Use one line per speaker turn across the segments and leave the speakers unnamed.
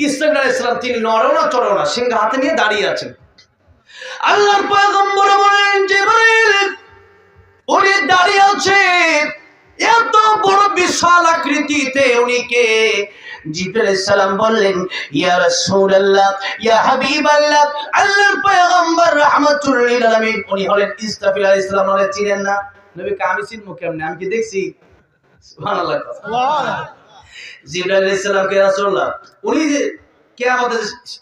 ইসরাফিল আলাইহিস সালাম তিনি নড়েও না চড়েও না, সিংহ হাতে নিয়ে দাঁড়িয়ে আছেন। আল্লাহর পয়গম্বর বলেন জিবরিল উনি দাঁড়িয়ে আছে, এত বড় বিশাল আকৃতিতে উনি কে? জিবরিল আলাইহিস সালাম বললেন ইয়া রাসূলুল্লাহ ইয়া হাবিবাল্লাহ, আল্লাহর পয়গম্বর রাহমাতুল লিল আলামিন উনি হলেন ইসরাফিল আলাইহিস সালাম। বলে চিনেন না? নবীকে আমি চিনবো কেমনে, আমি কি দেখছি? সুবহানাল্লাহ সুবহানাল্লাহ। জিবরিল আলাইহিস সালাম কে রাসূলুল্লাহ, উনি যে কিয়ামতে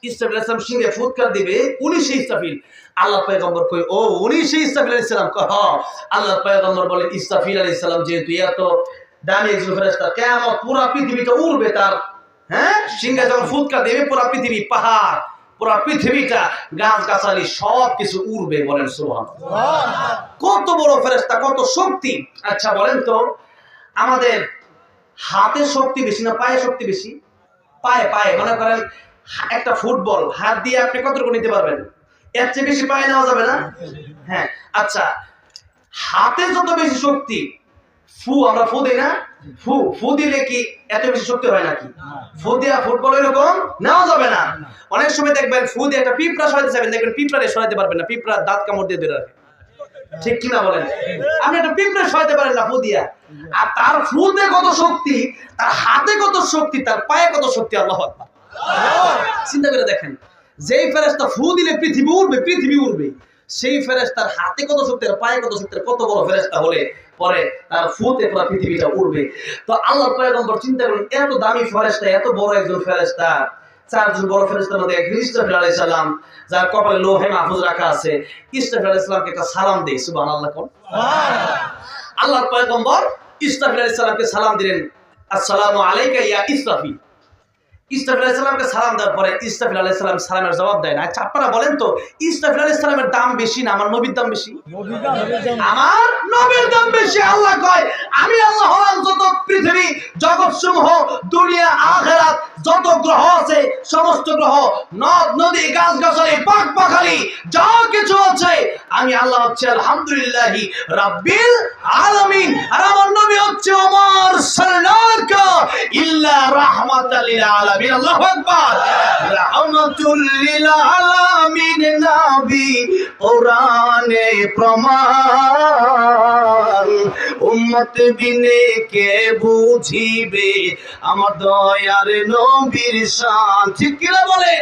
ইসরাফিল আলাইহিস সালাম সিংহে ফুৎকার দিবে উনি সেই ইসরাফিল। আল্লাহ পয়গম্বর কই ও উনি সেই ইসরাফিল আলাইহিস সালাম? হ্যাঁ। আল্লাহ পয়গম্বর বলে ইসরাফিল আলাইহিস সালাম যেহেতু এত দামি একজন ফেরেশতা, কিয়ামত পুরো পৃথিবীটা উড়বে তার, হ্যাঁ, সিংহে যখন ফুৎকার দেবে পুরো পৃথিবী, পাহাড়, পুরো পৃথিবীটা, গাছ গাছালি সব কিছু উড়বে। বলেন সুবহানাল্লাহ। কত বড় ফেরেশতা, কত শক্তি। আচ্ছা বলেন তো আমাদের হাতে শক্তি বেশি না পায়ে শক্তি বেশি? পায়ে। পায়ে মনে করেন একটা ফুটবল হাত দিয়ে আপনি কতটুকু নিতে পারবেন? এর চেয়ে বেশি পায়ে নেওয়া যাবে না? হ্যাঁ। আচ্ছা হাতে যত বেশি শক্তি, আমরা ফু দিই না, ফু দিলে কি এত বেশি শক্তি হয় নাকি? ফু দিয়া ফুটবল এরকম নেওয়া যাবে না। অনেক সময় দেখবেন ফু দিয়ে একটা পিঁপড়া সরাইতে যাবেন, দেখবেন পিঁপড়ারে সরাইতে পারবেন না, পিঁপড়া দাঁত কামড় দিয়ে ধরে রাখে। ঠিক কিনা বলেন? আপনি একটা পিঁপড়া সরাইতে পারেন না ফু দিয়া। আর তার ফুতে কত শক্তি, তার হাতে কত শক্তি, তার পায়ে কত শক্তি। আল্লাহু আকবার। চিন্তা করে দেখেন, যেই ফেরেশতা ফু দিলে পৃথিবী উড়বে, পৃথিবী উড়বে, সেই ফেরেশতার হাতে কত শক্তি আর পায়ে কত শক্তি, কত বড় ফেরেশতা হলে পরে তার ফুতে পুরো পৃথিবীটা উড়বে। তো আল্লাহর পয়গম্বর চিন্তা করেন, এত দামি ফেরেশতা, এত বড় একজন ফেরেশতা, চারজন বড় ফেরেশতার মধ্যে একজন ইসরাফিল আলাইহিস সালাম, যার কপালে লৌহে মাহফুজ রাখা আছে। ইসরাফিল আলাইহিস সালামকে একটা সালাম দেই, সুবহানাল্লাহ কোন। আল্লাহর পয়গম্বর ইসরাফিল আলাইহিস সালামকে সালাম দিলেন, আসসালামু আলাইকা ইয়া ইসরাফিল। ইসরাফিল আলাইহিস সালামকে সালাম দেওয়ার পরে ইসরাফিল আলাইহিস সালাম সালামের জবাব দেয় না। আচ্ছা আপনারা বলেন তো ইসরাফিল আলাইহিস সালামের দাম বেশি না আমার নবীর দাম বেশি? আমার নবীর দাম বেশি। আল্লাহ কয় আমি আল্লাহ হলাম যত পৃথিবী জগৎসমূহ, দুনিয়া, আখিরাত, যত গ্রহ আছে সমস্ত গ্রহ, নদ নদী, গাছ গাছালি, পাক পাখালি যা কিছু আছে, আমি আল্লাহ হচ্ছে আলহামদুলিল্লাহি রাব্বিল আলামিন। আর আমার নবী হচ্ছে ওমর সাল্লাল্লাহু ইল্লা রাহমাতাল লিল আলামিন। আল্লাহু আকবার। রাহমাতুল লিল আলামিন নবী কোরআনে প্রমাণ, উম্মত বিনে কে বুঝিবে আমার দয়ার নবীর শান। ঠিক কিনা বলে?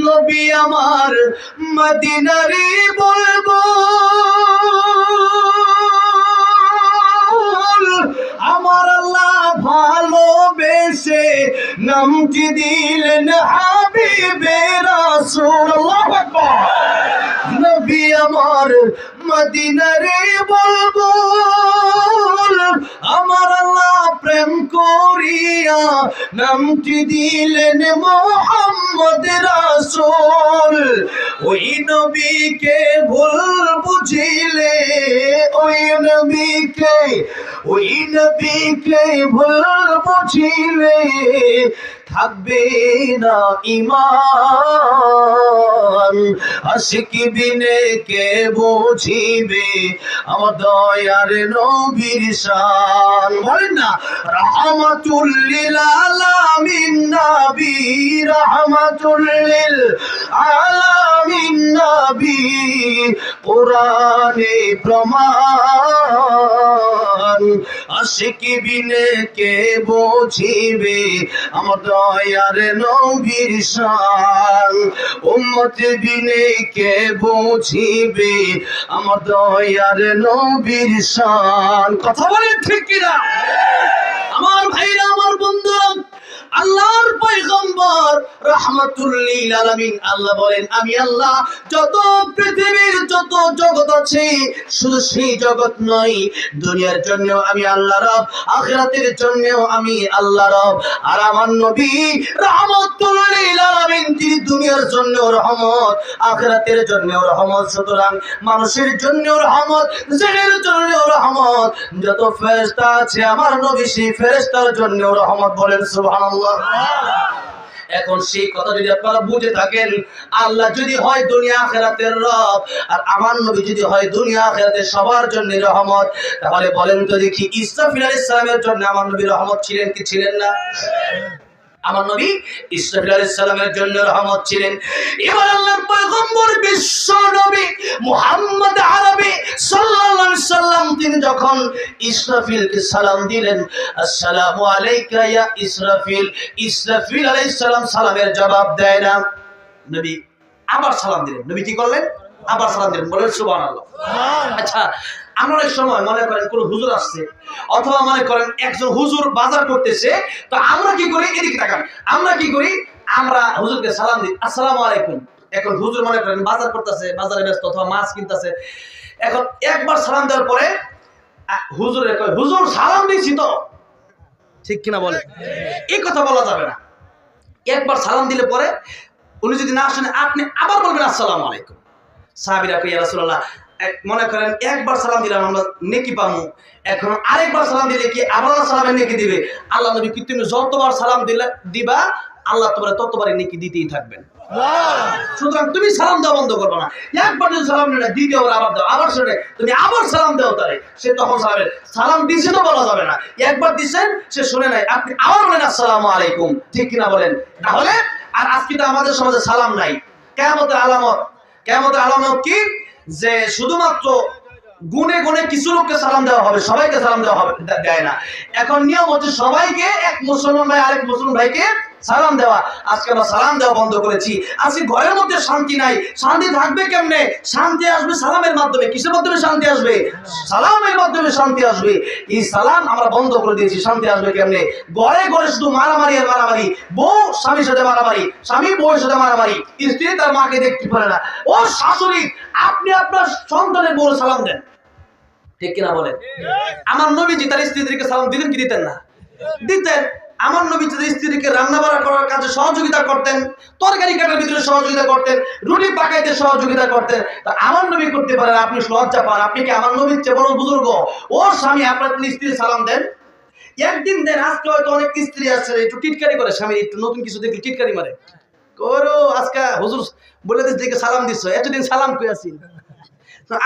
নবী আমার মদিনারি বলবো, আমার আল্লাহ ভালোবেসে নামটি দিলেন হাবিবে রাসূল। আল্লাহু আকবার। নবী আমার মদিনারে বলবো, আমার আল্লাহ প্রেম করিয়া নামটি দিলেন মুহাম্মদ রাসূল। ওই নবীকে ভুল বুঝিলে, ওই নবীকে ভুল বুঝিলে থাকবে না ঈমান। আশিক বিনে কে বুঝিবে আমার দয়ার নবীর শান। বলেন না রাহমাতুল লিল আলামিন নবী, রাহমাতুল লিল আলামিন নবী কোরআনে প্রমাণ। আশিক বিনে কে বুঝিবে আমার দয়ার নবীর শান। উম্মত বিনে কে বুঝিবে আমার দয়ার নবীর শান। কথা বলেন ঠিক কিনা? আমার ভাইরা, আমার বন্ধুরা, আল্লাহর পয়গম্বর রাহমাতুল লিল আলামিন আল্লাহ বলেন আমি আল্লাহ যত পৃথিবীর যত জগৎ আছে, শুধু সেই জগৎ নয়, দুনিয়ার জন্য আমি আল্লাহ রব, আখিরাতের জন্য আমি আল্লাহ রব। আর আমার নবী রাহমাতুল লিল আলামিন তিনি দুনিয়ার জন্য রহমত, আখিরাতের জন্য রহমত। সুতরাং মানুষের জন্য রহমত, জিনের জন্য রহমত, যত ফেরেশতা আছে আমার নবী সেই ফেরেশতার জন্য রহমত। বলেন সুবহানাল্লাহ। এখন সেই কথা যদি আপনারা বুঝে থাকেন, আল্লাহ যদি হয় দুনিয়া আখিরাতের রব আর আমার নবী যদি হয় দুনিয়া আখিরাতের সবার জন্য রহমত, তাহলে বলেন তো দেখি ইসরাফিল আলাইহিস সালামের জন্য আমার নবী রহমত ছিলেন কি ছিলেন না? আমার নবী ইসরাফিল আলাইহিস সালামের জন্য রহমত ছিলেন। এবার আল্লাহর পয়গম্বর বিশ্ব নবী মুহাম্মদ আরবি সাল্লাল্লাহু আলাইহি সাল্লাম তিনি যখন ইসরাফিলকে সালাম দিলেন, আসসালামু আলাইকা ইয়া ইসরাফিল, ইসরাফিল আলাইহিস সালাম সালামের জবাব দেয় না, নবী আবার সালাম দিলেন। নবী কি করলেন? আবার সালাম দিলেন। বলেন সুবহানাল্লাহ। আচ্ছা, আমরা অনেক সময় মনে করেন কোন হুজুর আসছে, অথবা মনে করেন একজন হুজুর বাজার করতেছে, তো আমরা কি করি? এদিকে তাকান, আমরা কি করি? আমরা হুজুরকে সালাম দিই, আসসালামু আলাইকুম। এখন হুজুর মনে করেন বাজার করতেছে, বাজারে ব্যস্ত, অথবা মাছ কিনতেছে। এখন একবার সালাম দেওয়ার পরে হুজুরে কয়, হুজুর সালাম দিয়েছি তো, ঠিক কিনা বলে? এই কথা বলা যাবে না। একবার সালাম দিলে পরে উনি যদি না শুনে আপনি আবার বলবেন আসসালামু আলাইকুম। সাহাবীরা কই, ইয়া রাসূলুল্লাহ, মনে করেন একবার সালাম দিলাম আমরা নেকি পামু, এখন আরেকবার সালাম দিলে কি আবার সালামের নেকি দিবে? আল্লাহ নবী কি তুমি যতবার সালাম দিবা আল্লাহ তোমার ততবারই নেকি দিতেই থাকবেন। সুতরাং তুমি সালাম দেওয়া বন্ধ করবে না। একবার যদি সালাম দিলে দ্বিতীয়বার আবার দাও, আবার শুনে তুমি আবার সালাম দাও, তারে সে তখন সালাম দিছে তো বলা যাবে না। একবার দিচ্ছেন, সে শুনে নাই, আপনি আবার বলেন আসসালামু আলাইকুম, ঠিক কিনা বলেন? তাহলে আর আজকে তো আমাদের সমাজে সালাম নাই। কিয়ামতের আলামত, কিয়ামতের আলামত কি? যে শুধুমাত্র গুনে গুনে কিছু লোককে সালাম দেওয়া হবে, সবাইকে সালাম দেওয়া হবে দেয় না। এখন নিয়ম হচ্ছে সবাইকে, এক মুসলমান ভাই আরেক মুসলমান ভাইকে সালাম দেওয়া। আজকে আমরা সালাম দেওয়া বন্ধ করেছি। আজকে ঘরের মধ্যে শান্তি নাই। শান্তি থাকবে কেমনে? শান্তি আসবে সালামের মাধ্যমে। কিসের মাধ্যমে শান্তি আসবে? সালামের মাধ্যমে শান্তি আসবে। এই সালাম আমরা বন্ধ করে দিয়েছি। শান্তি আসবে কেমনে? ঘরে ঘরে শুধু মারামারি আর মারামারি, বউ স্বামীর সাথে মারামারি, স্বামী বউয়ের সাথে মারামারি, স্ত্রী তার মাকে দেখতে পারে না। ও শাশুড়ি, আপনি আপনার সন্তানের বউ সালাম দেন, ঠিক কিনা বলেন? আমার নবীজি তার স্ত্রীদেরকে সালাম দিতেন কি দিতেন না? দিতেন। আমার নবী তাদের স্ত্রীকে রান্না বাড়া করার কাজে সহযোগিতা করতেন, তরকারি কাটার ভিতরে সহযোগিতা করতেন, রুটি পাকাইতে সহযোগিতা করতেন। তা আমার নবী করতে পারেন, আপনি লজ্জা পান? আপনি কি আমার নবীর চেয়ে বড় বুজুর্গ? ওর স্বামী আপনার স্ত্রী সালাম দেন, একদিন দেন। আজকে হয়তো অনেক স্ত্রী আছে একটু টিটকারি করে, স্বামী একটু নতুন কিছু দেখলে টিটকারি মারে, করো আজকে হুজুর বলে দিচ্ছে সালাম দিচ্ছ, এতদিন সালাম কই আছি।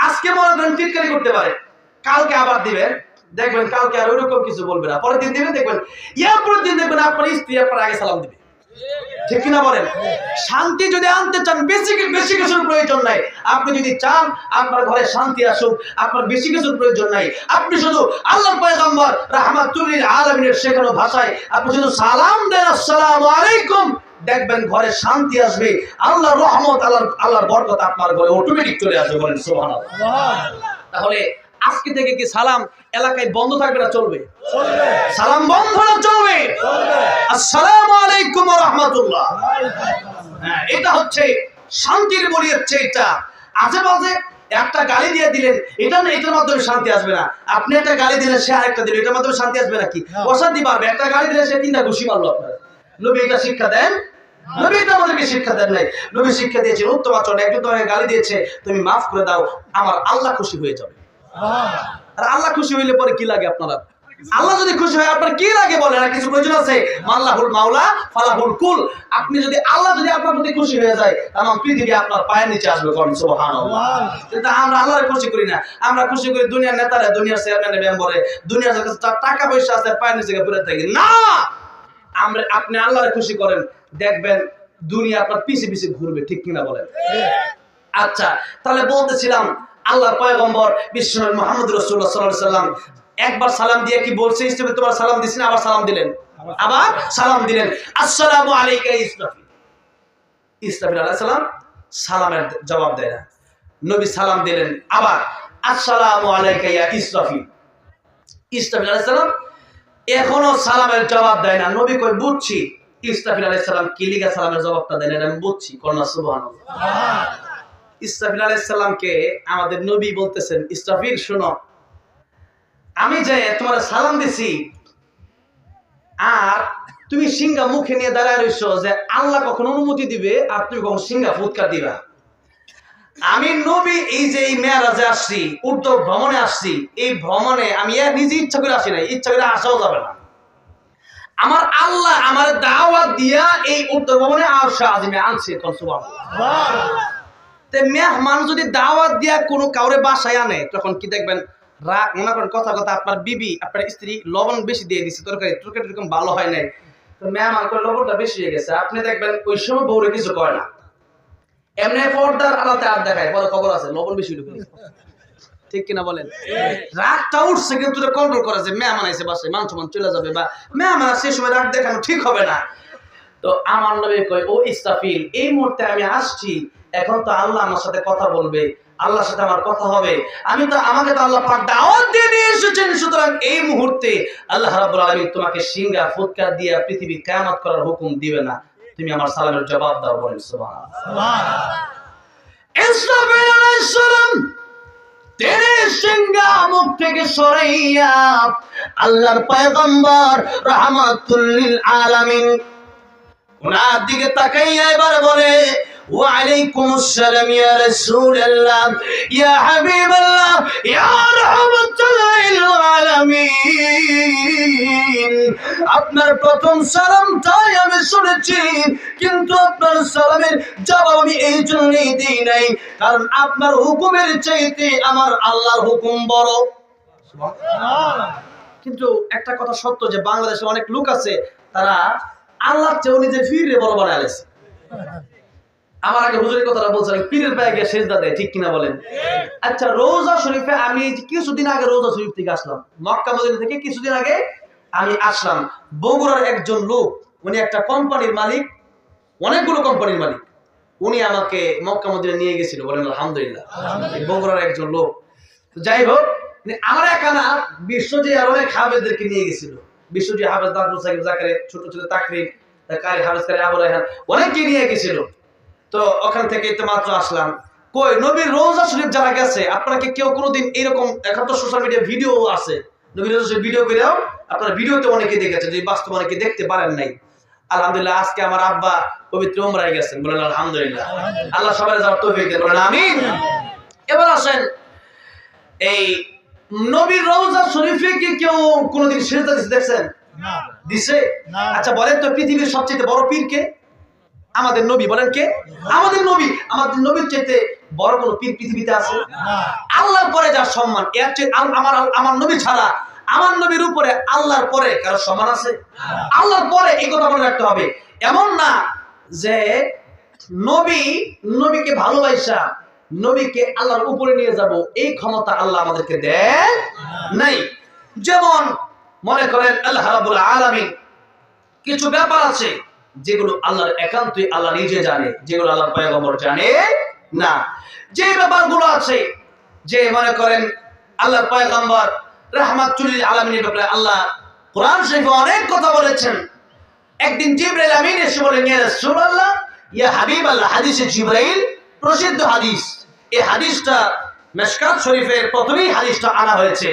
আজকে মনে করেন টিটকারি করতে পারে, কালকে আবার দিবেন, দেখবেন কালকে আর ওইরকম কিছু বলবে না। পরের দিন দিবেন, দেখবেন এরপরের দিন দেখবেন আপনার স্ত্রী আপনার আগে সালাম দিবে, ঠিক কিনা বলেন? শান্তি যদি আনতে চান বেশি কিছুর প্রয়োজন নাই। আপনি যদি চান আপনার ঘরে শান্তি আসুক, আপনার বেশি কিছুর প্রয়োজন নাই। আপনি শুধু আল্লাহর পয়গম্বর রাহমাতুল লিল আলামিনের শেখানো ভাষায় আপনি শুধু সালাম দেন, আসসালামু আলাইকুম, দেখবেন ঘরে শান্তি আসবে, আল্লাহর রহমত, আল্লাহর বরকত আপনার ঘরে অটোমেটিক চলে আসবে। বলেন সুবহানাল্লাহ। তাহলে আজকে থেকে কি সালাম এলাকায় বন্ধ থাকবে না চলবে? সালাম বন্ধ না চলবে? আসসালামু আলাইকুম ওয়া রাহমাতুল্লাহ। হ্যাঁ, এটা হচ্ছে শান্তির বলি, হচ্ছে এটা। আজেবাজে একটা গালি দিয়ে দিলেন, এটা না, এটার মাধ্যমে শান্তি আসবে না। আপনি একটা গালি দিলেন, সে আরেকটা দিল, এটার মাধ্যমে শান্তি আসবে নাকি? অশান্তি বাড়বে। একটা গালি দিলে সে তিনটা ঘুষি মারলো আপনার। নবী এটা শিক্ষা দেন? নবী তো আমাদেরকে শিক্ষা দেন নাই। নবী শিক্ষা দিয়েছেন উত্তম আচরণ। একজন তোমাকে গালি দিয়েছে, তুমি মাফ করে দাও, আমার আল্লাহ খুশি হয়ে যাবে। আর আল্লাহ খুশি হইলে পরে কি লাগে আপনারা? আল্লাহ যদি খুশি হয় আপনার কি লাগে বলেন? আর কিছু প্রয়োজন আছে? মাল্লাহুল মাওলা ফালাহুল কুল। আপনি যদি আল্লাহ যদি আপনার প্রতি খুশি হয়ে যায়, তামাম পৃথিবী আপনার পায়ের নিচে আসবে। কোন সুবহানাল্লাহ। কিন্তু আমরা আল্লাহর খুশি করি না। আমরা খুশি করি দুনিয়ার নেতারা, দুনিয়ার চেয়ারম্যান মেম্বারে, দুনিয়ার কাছে টাকা পয়সা আছে, পায়ের নিচে পড়ে থাকি না। আপনি আল্লাহর খুশি করেন, দেখবেন দুনিয়া আপনার পিছে পিছে ঘুরবে, ঠিক কিনা বলেন? আচ্ছা, তাহলে বলতেছিলাম আল্লাহর পয়গম্বর বিশ্বনবী মুহাম্মদ রাসূলুল্লাহ সাল্লাল্লাহু আলাইহি সাল্লাম একবার সালাম দিয়ে কি বলছে? ইসলামে তোমার সালাম দিছেন, আবার সালাম দিলেন, আবার সালাম দিলেন, আসসালামু আলাইকা ইসরাফিল। ইসরাফিল আলাইহিস সালাম সালামের জবাব দেয় না। নবী সালাম দিলেন আবার, আসসালামু আলাইকা ইয়া ইসরাফিল। ইসরাফিল আলাইহিস সালাম এখনো সালামের জবাব দেয় না। নবী কই, বুঝছি ইসরাফিল আলাইহিস সালাম কি লিগা সালামের জবাবটা দেন, আমি বুঝছি। করোনা সুবহানাল্লাহ। ইসরাফিল আলাইহিস সালামকে আমাদের নবী বলতেছেন, ইসরাফিল শোনো, আমি যে তোমার সালাম দিছি আর তুমি সিংহা মুখে নিয়ে দাঁড়ায় রইছো যে আল্লাহ কখন অনুমতি দিবে আর তুমি কখন সিংহা ফুৎকার দিবা। আমি নবী এই যে এই মেরাজে আসছি, উর্দু ভ্রমণে আসছি, এই ভ্রমণে আমি নিজে ইচ্ছা করে আসি নাই, ইচ্ছা করে আসাও যাবে না। আমার আল্লাহ আমার দাওয়াত দিয়া এই উর্দু ভ্রমণে আরশে আজিমে আনছে। কোন সুবহানাল্লাহ। তে মেহমান যদি দাওয়াত দিয়া কোনো কাউরে বাসায় আনে, তখন কি দেখবেন মনে করেন কথা আপনার বিবি আপনার স্ত্রী লবণ বেশি দিয়ে দিচ্ছে, তরকারি এরকম ভালো হয় নাই, তো মেহমান করে লবণটা বেশি হয়ে গেছে, আপনি দেখবেন ওই সময় বউরে কিছু কয় না, এমনি পর্দার আলাতে আর দেখায়, পরে খবর আছে লবণ বেশি ঢুকে, ঠিক কিনা বলেন? রাগটা উঠছে কিন্তু কন্ট্রোল করা যে মেহমান আইছে বাসায়, মান সম্মান চলে যাবে, বা মেহমান আছে সেই সময় রাগ দেখানো ঠিক হবে না। তো আমার নবী কয়, ও ইসরাফিল, এই মুহূর্তে আমি আসছি, এখন তো আল্লাহ আমার সাথে কথা বলবে, আল্লাহর সাথে আমার কথা হবে, আমাকে তো আল্লাহ পাক দাওয়াত দিয়ে নিয়ে এসেছেন, সুতরাং এই মুহূর্তে আল্লাহ রাব্বুল আলামিন তোমাকে সিংহা ফুৎকার দিয়ে পৃথিবী কিয়ামত করার হুকুম দিবে না, তুমি আমার সালামের জবাব দাও। বলেন সুবহানাল্লাহ। ইসরাফিল আলাইহিস সালাম তিনি সিংহা মুখ থেকে সরাইয়া আল্লাহর পয়গম্বর রাহমাতুল লিল আলামিন ওনার দিকে তাকাইয়া এবার বলে, ওয়া আলাইকুমুস সালাম ইয়া রাসূলুল্লাহ ইয়া হাবিবাল্লাহ ইয়া রাহমাতুল লিল আলামিন, আপনার প্রথম সালামটাই আমি শুনেছি, কিন্তু আপনার সালামের জবাব আমি এই জন্যই দিই নাই কারণ আপনার হুকুমের চাইতে আমার আল্লাহর হুকুম বড়। কিন্তু একটা কথা সত্য যে বাংলাদেশের অনেক লোক আছে তারা আল্লাহর চেয়ে নিজের পীরে বড় বানায় আলেছে। আমার আগে হুজুরের কথাটা বলছিলেন, পীরের পায়ে গিয়ে সেজদা দেয়, ঠিক কিনা বলেন? আচ্ছা, রোজা শরীফে আমি কিছুদিন আগে রোজা শরীফ থেকে আসলাম, মক্কা মদিনা থেকে কিছুদিন আগে আমি আসলাম। বগুড়ার একজন লোক, উনি একটা কোম্পানির মালিক, অনেকগুলো কোম্পানির মালিক, উনি আমাকে মক্কা মদিনা নিয়ে গেছিল। বলেন আলহামদুলিল্লাহ। বগুড়ার একজন লোক। যাই হোক, আমার একা না, বিশ্বজি আর অনেক হাফেজদেরকে নিয়ে গেছিল। বিশ্বজি হাফেজ দাদুল সাকিব জাকারে, ছোট ছোট তাকরির কারি হাফেজ কারি আবু রায়হান, অনেককে নিয়ে গেছিল। তো ওখান থেকে তো মাত্র আসলাম। কই নবীর রওজা শরীফ যারা গেছে, আপনাকে কেউ কোনোদিন এরকম, এখন তো সোশ্যাল মিডিয়া ভিডিও আছে, নবীর রওজা শরীফ ভিডিও করেও আপনারা ভিডিওতে অনেকে দেখেছেন, যদি বাস্তবে অনেকে দেখতে পারেন নাই। আলহামদুলিল্লাহ, আজকে আমার আব্বা পবিত্র উমরায় গেছেন। বলেন আলহামদুলিল্লাহ। আল্লাহ সবাই যাওয়ার তৌফিক দেন। বলেন আমিন। এবার আসেন, এই নবীর রওজা শরীফে কি কেউ কোনোদিন সিজদা দিতে দেখছেন? না। দিছে? না। আচ্ছা বলেন তো, পৃথিবীর সবচেয়ে বড় পীর কে? আমাদের নবী। বলেন কে? আমাদের নবী। আমাদের নবীর চাইতে বড় কোনো পীর পৃথিবীতে আছে? না। আল্লাহর পরে যার সম্মান, এর চেয়ে আমার নবী ছাড়া আমার নবীর উপরে আল্লাহর পরে কারো সম্মান আছে? আল্লাহর পরে, এই কথা মনে রাখতে হবে। এমন না যে নবীকে ভালোবাসা নবীকে আল্লাহর উপরে নিয়ে যাব, এই ক্ষমতা আল্লাহ আমাদেরকে দেন নাই। যেমন মনে করেন আল্লাহ রাব্বুল আলামিন কিছু ব্যাপার আছে যেগুলো আল্লাহর একান্তই আল্লাহ নিজে জানে, যেগুলো আল্লাহর পয়গম্বর জানে না। যে ব্যাপারগুলো আছে, যে মনে করেন আল্লাহর পয়গম্বর রাহমাতুল লিল আলামিনের ব্যাপারে আল্লাহ কোরআন শরীফে অনেক কথা বলেছেন। একদিন জিবরাইল আমিন এসে বলেন, ইয়া রাসূলুল্লাহ ইয়া হাবিবাল্লাহ, হাদিসে জিবরাইল, প্রসিদ্ধ হাদিস। এই হাদিসটা মিশকাত শরীফের প্রথমেই হাদিসটা আনা হয়েছে।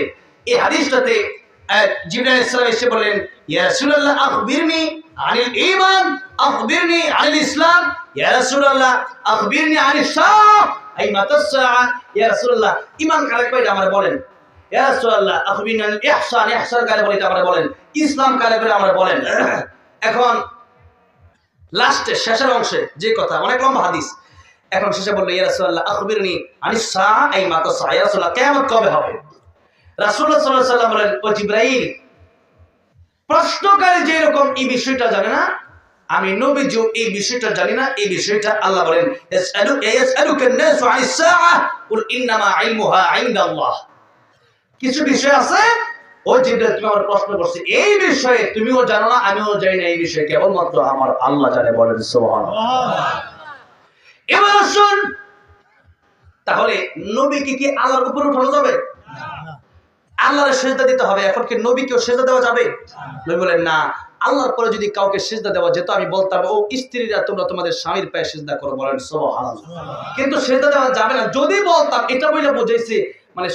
এই হাদিসটাতে জিবরাইল আলাইহিস সালাম এসে বলেন, ইয়া রাসূলুল্লাহ আখবিরনি আনিল ঈমান, আখবিরনি আনিল ইসলাম, ইয়া রাসূলুল্লাহ আখবিরনি আনিস সাআহ, আই মাতাস সাআহ, ইয়া রাসূলুল্লাহ ঈমান কারে কয়টা আমারে বলেন, ইয়া রাসূলুল্লাহ আখবিরনি আনিল ইহসান, ইহসান কারে বলে এটা আমারে বলেন, ইসলাম কারে বলে আমারে বলেন। এখন লাস্টে শেষের অংশে যে কথা, অনেক লম্বা হাদিস, এখন শেষে বলল, ইয়া রাসূলুল্লাহ আখবিরনি আনিস সাআহ, আই মাতাস সাআহ, ইয়া রাসূলুল্লাহ কিয়ামত কবে হবে? রাসূলুল্লাহ সাল্লাল্লাহু আলাইহি ওয়াসাল্লাম বলেন, ও জিবরাইল, প্রশ্নকারী যে এরকম এই বিষয়টা জানে না, আমি নবীজি এই বিষয়টা জানি না। এই বিষয়টা আল্লাহ বলেন, ইয়াসআলুকান নাসু আনিস সাআহ কুল ইন্নামা ইলমুহা ইনদাল্লাহ। কিছু বিষয় আছে, ও জিবরাইল তুমি আমার প্রশ্ন করছে, এই বিষয়ে তুমিও জানো না, আমিও জানি না, এই বিষয়ে কেবলমাত্র আমার আল্লাহ জানে। বলেন সুবহানাল্লাহ। এবার আসুন, তাহলে নবীকে কি আল্লাহর উপর উঠানো যাবে? আল্লাহর সিজদা দিতে হবে। এখন কি নবীকেও সিজদা দেওয়া যাবে? নবী বলেন, না, আল্লাহর পরে যদি কাউকে সিজদা দেওয়া যেত, আমি বলতাম, ও স্ত্রীরা তোমরা তোমাদের স্বামীর পায়ে সিজদা করো। বলেন সুবহানাল্লাহ। কিন্তু সিজদা দেওয়া যাবে না। যদি বলতাম, এটা বলে বুঝাইছে মানে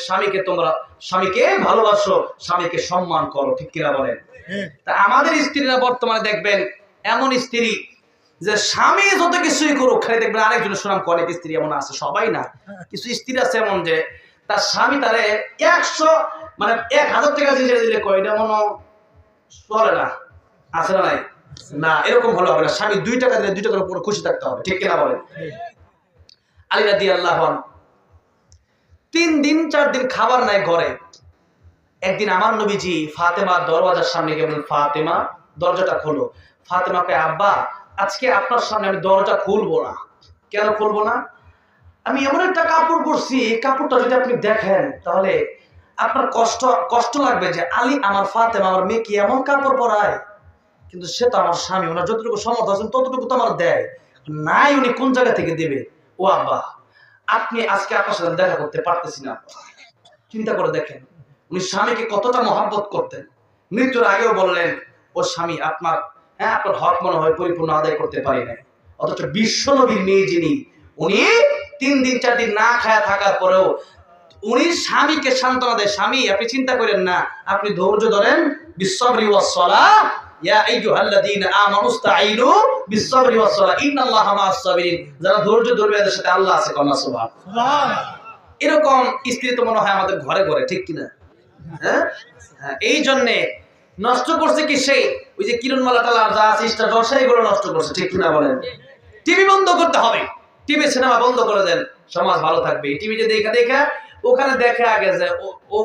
স্বামীকে ভালোবাসো, স্বামীকে সম্মান করো, ঠিক কিনা বলেন? তা আমাদের স্ত্রীরা বর্তমানে দেখবেন এমন স্ত্রী যে স্বামী যত কিছুই করুক, খালি দেখবেন আরেকজনের সুনাম করে। অনেক স্ত্রী এমন আছে, সবাই না, কিছু স্ত্রী আছে এমন যে তার স্বামী তারে 1000 টাকা দিয়ে দিলে কয়, এটা মনে চলে না, আছে না? নাই না, এরকম হলে হবে না। স্বামী 2 টাকা দিলে 2 টাকার উপর খুশি থাকতে হবে, ঠিক কিনা বলেন? আলী রাদিয়াল্লাহু আনহু 3 দিন 4 দিন খাবার নাই ঘরে। একদিন আমার নবীজি ফাতেমার দরওয়াজার সামনে গিয়ে বলেন, ফাতেমা দরজাটা খোলো। ফাতেমাকে, আব্বা আজকে আপনার সামনে আমি দরজা খুলবো না। কেন খুলবো না? আমি এমন একটা কাপড় পরছি, এই কাপড়টা যদি আপনি দেখেন তাহলে আপনার কষ্ট লাগবে যে আলী আমার ফাতেমা আমার মেয়েকে এমন কাপড় পরায়, কিন্তু সে তো আমার স্বামী, ওনার যতটুকু সমর্থ আছেন ততটুকু তো আমার দেয় নাই, উনি কোন জায়গা থেকে দেবে? ও আব্বা আপনি আজকে আপনার সাথে দেখা করতে পারতেছি না। চিন্তা করে দেখেন উনি স্বামীকে কতটা মহব্বত করতেন। মৃত্যুর আগেও বললেন ও স্বামী আপনার আপনার হক মনে হয় পরিপূর্ণ আদায় করতে পারি নাই। অথচ বিশ্ব নবীর মেয়ে যিনি, উনি 3 দিন 4 দিন না খায়া থাকার পরেও উনি স্বামীকে সান্ত্বনা দেয়, স্বামী আপনি চিন্তা করেন না, আপনি ধৈর্য ধরেন, বিসসবরি ওয়াস-সালাহ, ইয়া আইয়ুহাল্লাযীনা আমানু ইসতাঈনু বিসসবরি ওয়াস-সালাহ ইন্নাল্লাহা মা'আস সাবিরিন। যারা ধৈর্য ধরবে এদের সাথে আল্লাহ আছে, কন্যা সুবহানাল্লাহ। এরকম স্ত্রী তো মনে হয় আমাদের ঘরে ঘরে, ঠিক কিনা? হ্যাঁ, এই জন্যে নষ্ট করছে কি সেই ওই যে কিরণমালা টালা যা আছে স্টার জলসা, এগুলো নষ্ট করছে, ঠিক কিনা বলেন? টিভি বন্ধ করতে হবে, টিভি সিনেমা বন্ধ করে দেন, সমাজ ভালো থাকবে। টিভিতে দেখা ওখানে দেখে আগে যে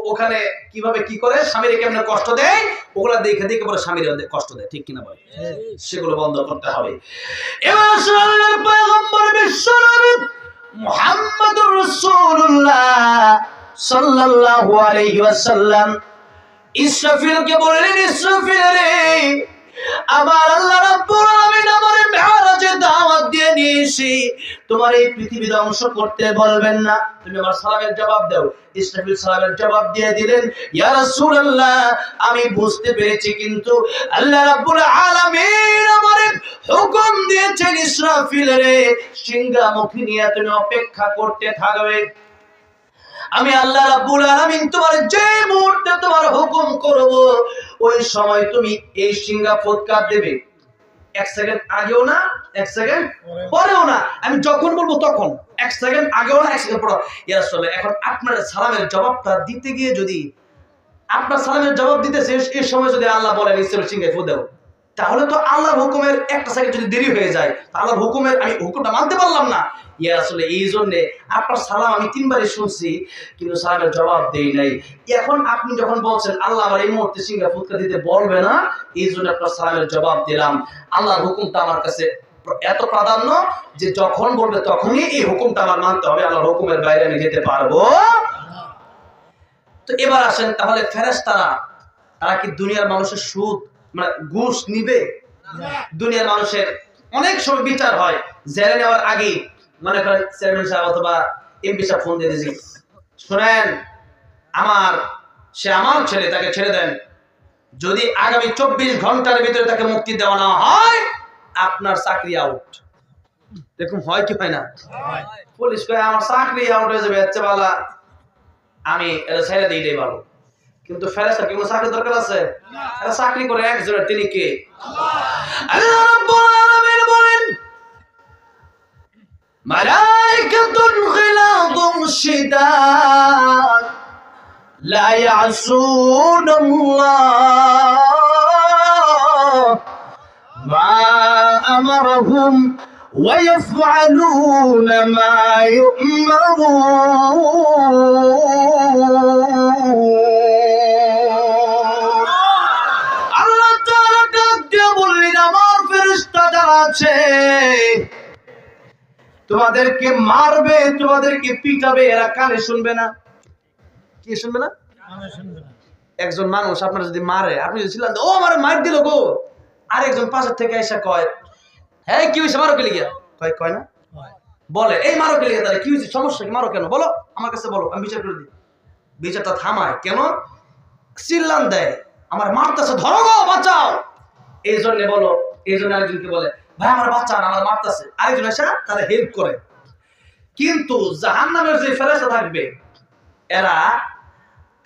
ওখানে কিভাবে কি করে স্বামীর কেমনে কষ্ট দেয়, ওগুলা দেখে পরে স্বামীর কষ্ট দেয়, ঠিক কিনা বলেন? সেগুলো বন্ধ করতে হবে। এবার আল্লাহর পয়গম্বর বিশ্বনবী মুহাম্মদুর রাসূলুল্লাহ সাল্লাল্লাহু আলাইহি ওয়াসাল্লাম ইসরাফিলকে বললেন, ইসরাফিল রে, আমার আল্লাহ রাব্বুল আলামিন আমারে মেরাজে দাওয়াত দিয়ে নিয়েছি, তোমার এই পৃথিবী ধ্বংস করতে বলবেন না, তুমি আমার সালামের জবাব দাও। ইসরাফিল সালামের জবাব দিয়ে দিলেন, ইয়া রাসূলুল্লাহ আমি বুঝতে পেরেছি, কিন্তু আল্লাহ রাব্বুল আলামিন আমারে হুকুম দিয়েছেন ইসরাফিল রে, সিংহামুখী নিয়ে তুমি অপেক্ষা করতে থাকবে। আমি আল্লাহ রাব্বুল আলামিন তোমার যে মুহূর্তে তোমার হুকুম করব, ওই সময় তুমি এই সিংহা ফুৎকার দেবে। 1 সেকেন্ড আগেও না, 1 সেকেন্ড পরেও না, আমি যখন বলবো তখন, 1 সেকেন্ড আগেও না, 1 সেকেন্ড পরেও। ইয়া রাসূলুল্লাহ এখন আপনার সালামের জবাবটা দিতে গিয়ে যদি আপনার সালামের জবাব দিতেছে এই সময় যদি আল্লাহ বলেন ইসরাফিল সিংহায় ফু দাও, তাহলে তো আল্লাহর হুকুমের 1 সেকেন্ড যদি দেরি হয়ে যায়, আল্লাহর হুকুমের আমি হুকুমটা মানতে পারলাম না। ইয়া রাসূলুল্লাহ এই জন্য আপনার সালাম আমি 3 বারই শুনছি, কিন্তু সালামের জবাব দেই নাই। এখন আপনি যখন বলছেন আল্লাহ আমার এই মুহূর্তে সিংহা ফুৎকার দিতে বলবে না, এই জন্য আপনার সালামের জবাব দিলাম। আল্লাহর হুকুমটা আমার কাছে এত প্রাধান্য যে যখন বলবে তখনই এই হুকুমটা আমার মানতে হবে, আল্লাহর হুকুমের বাইরে আমি যেতে পারবো। তো এবার আসেন, তাহলে ফেরেশতারা তারা কি দুনিয়ার মানুষের সুদ মানে ঘুষ নিবে? দুনিয়ার মানুষের অনেক সময় বিচার হয়, জেলে নেওয়ার আগে মনে করেন চেয়ারম্যান সাহেব অথবা এমপি সাহেব ফোন দিয়ে দিয়েছি, শুনেন সে আমার ছেলে, তাকে ছেড়ে দেন, যদি আগামী 24 ঘন্টার ভিতরে তাকে মুক্তি দেওয়া না হয় আপনার চাকরি আউট। এরকম হয় কি হয় না? পুলিশ কয় আমার চাকরি আউট হয়ে যাবে, এর বালা আমি এটা ছেড়ে দিই ভালো। কিন্তু ফেরেশতা কি কোনো চাকরি দরকার আছে? এরা চাকরি করে একজনের, তিনি কে? আল্লাহ রাব্বুল আলামিন বলেন, মালাইকাতুন গিলাদুন শিদাদ লা ইয়াসুনাল্লাহ মা আমারহুম ওয়া ইয়াফআলুনা মা ইউমারুন। আল্লাহ তাআলা ডাক দিয়ে বললেন, আমার ফেরেশতা যারা আছে তোমাদেরকে মারবে, তোমাদেরকে পিটাবে, এরা কানে শুনবে না। কি শুনবে না? কানে শুনবে না। একজন মানুষ আপনার যদি মারে, আপনি যদি ছিলেন ও আমার মার দিল গো, আর একজন পাশের থেকে এসে কয় হ্যাঁ কি হয়েছে, মারো কে লিগা? কয় না, বলে এই মারো কে লিগা, তাহলে কি হয়েছে, সমস্যা কি, মারো কেন, বলো আমার কাছে বলো, আমি বিচার করে দিই। বিচারটা থামায় কেন? চিল্লান দেয়, আমার মারতেছে, ধরো গো, বাঁচাও। এই জন্য বলো, এই জন্য আরেকজনকে বলে ভাই আমার বাচ্চা আমার মারতেছে, আরেকজন এসে তারা হেল্প করে। কিন্তু জাহান্নামের যে ফেরেশতা থাকবে এরা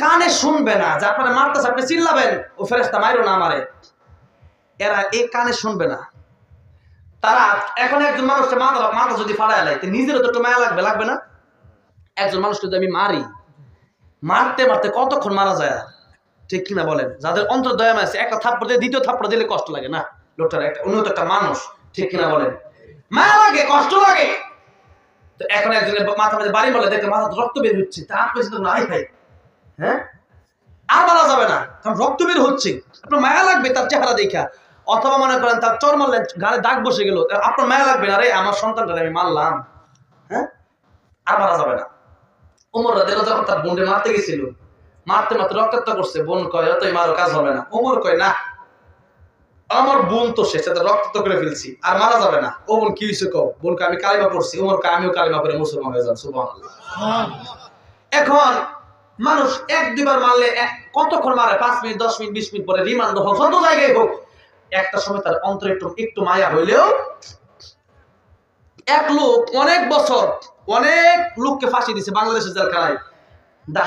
কানে শুনবে না যে আপনারা মারতেছে, আপনি চিল্লাবেন ও ফেরেশতা মাইরো না আমারে, এরা এই কানে শুনবে না। তারা এখন একজন মানুষকে মাথা যদি ফাড়ায় লাই, নিজেরও তো একটু মায়া লাগবে না? একজন মানুষকে যদি আমি মারি, মারতে মারতে কতক্ষণ মারা যায়, ঠিক কিনা বলেন? যাদের অন্তর দয়া আছে, একটা থাপ্পড় দিয়ে দ্বিতীয় থাপ্পড় দিলে কষ্ট লাগে না, লোকটার একটা উন্নত একটা মানুষ, ঠিক কিনা বলেন? মায়া লাগে, কষ্ট লাগে। তো এখন একজনের মাথা মাঝে বাড়ি বলে দেখে মাথা রক্ত বের হচ্ছে, তা আপনি চিন্তা করুন আই ভাই, হ্যাঁ আর মারা যাবে না, কারণ রক্ত বের হচ্ছে, আপনার মায়া লাগবে তার চেহারা দেখা। অথবা মনে করেন তার চর মারলেন, গাড়ি দাগ বসে গেল, আপনার মায়া লাগবে না, রে আমার সন্তানটা আমি মারলাম, হ্যাঁ, আর মারা যাবে না। ওমর রাদিয়াল্লাহু যখন তার বোনকে মারতে গেছিল, মারতে মারতে রক্তাক্ত করছে, বোন কয় তুই মারো, কাজ হবে না। ওমর কয় না, আমার বোন তো শেষ, রক্তাক্ত করে ফেলছি, আর মারা যাবে না। ও বোন কি হয়েছে কও? বোনকে আমি কালিমা পড়ছি। ওমর কয় আমিও কালিমা পড়ে মুসলমান হয়ে যান। সুবহানাল্লাহ। এখন মানুষ এক দুইবার মারলে কতক্ষণ মারে? 5 মিনিট, 10 মিনিট, 20 মিনিট পরে রিমান্ড হোক, যত জায়গায় হোক, একটা সময় তার অন্তরে একটু মায়া হইলেও, এক লোক অনেক বছর অনেক লোককে ফাঁসি দিছে বাংলাদেশের জেলখানায়,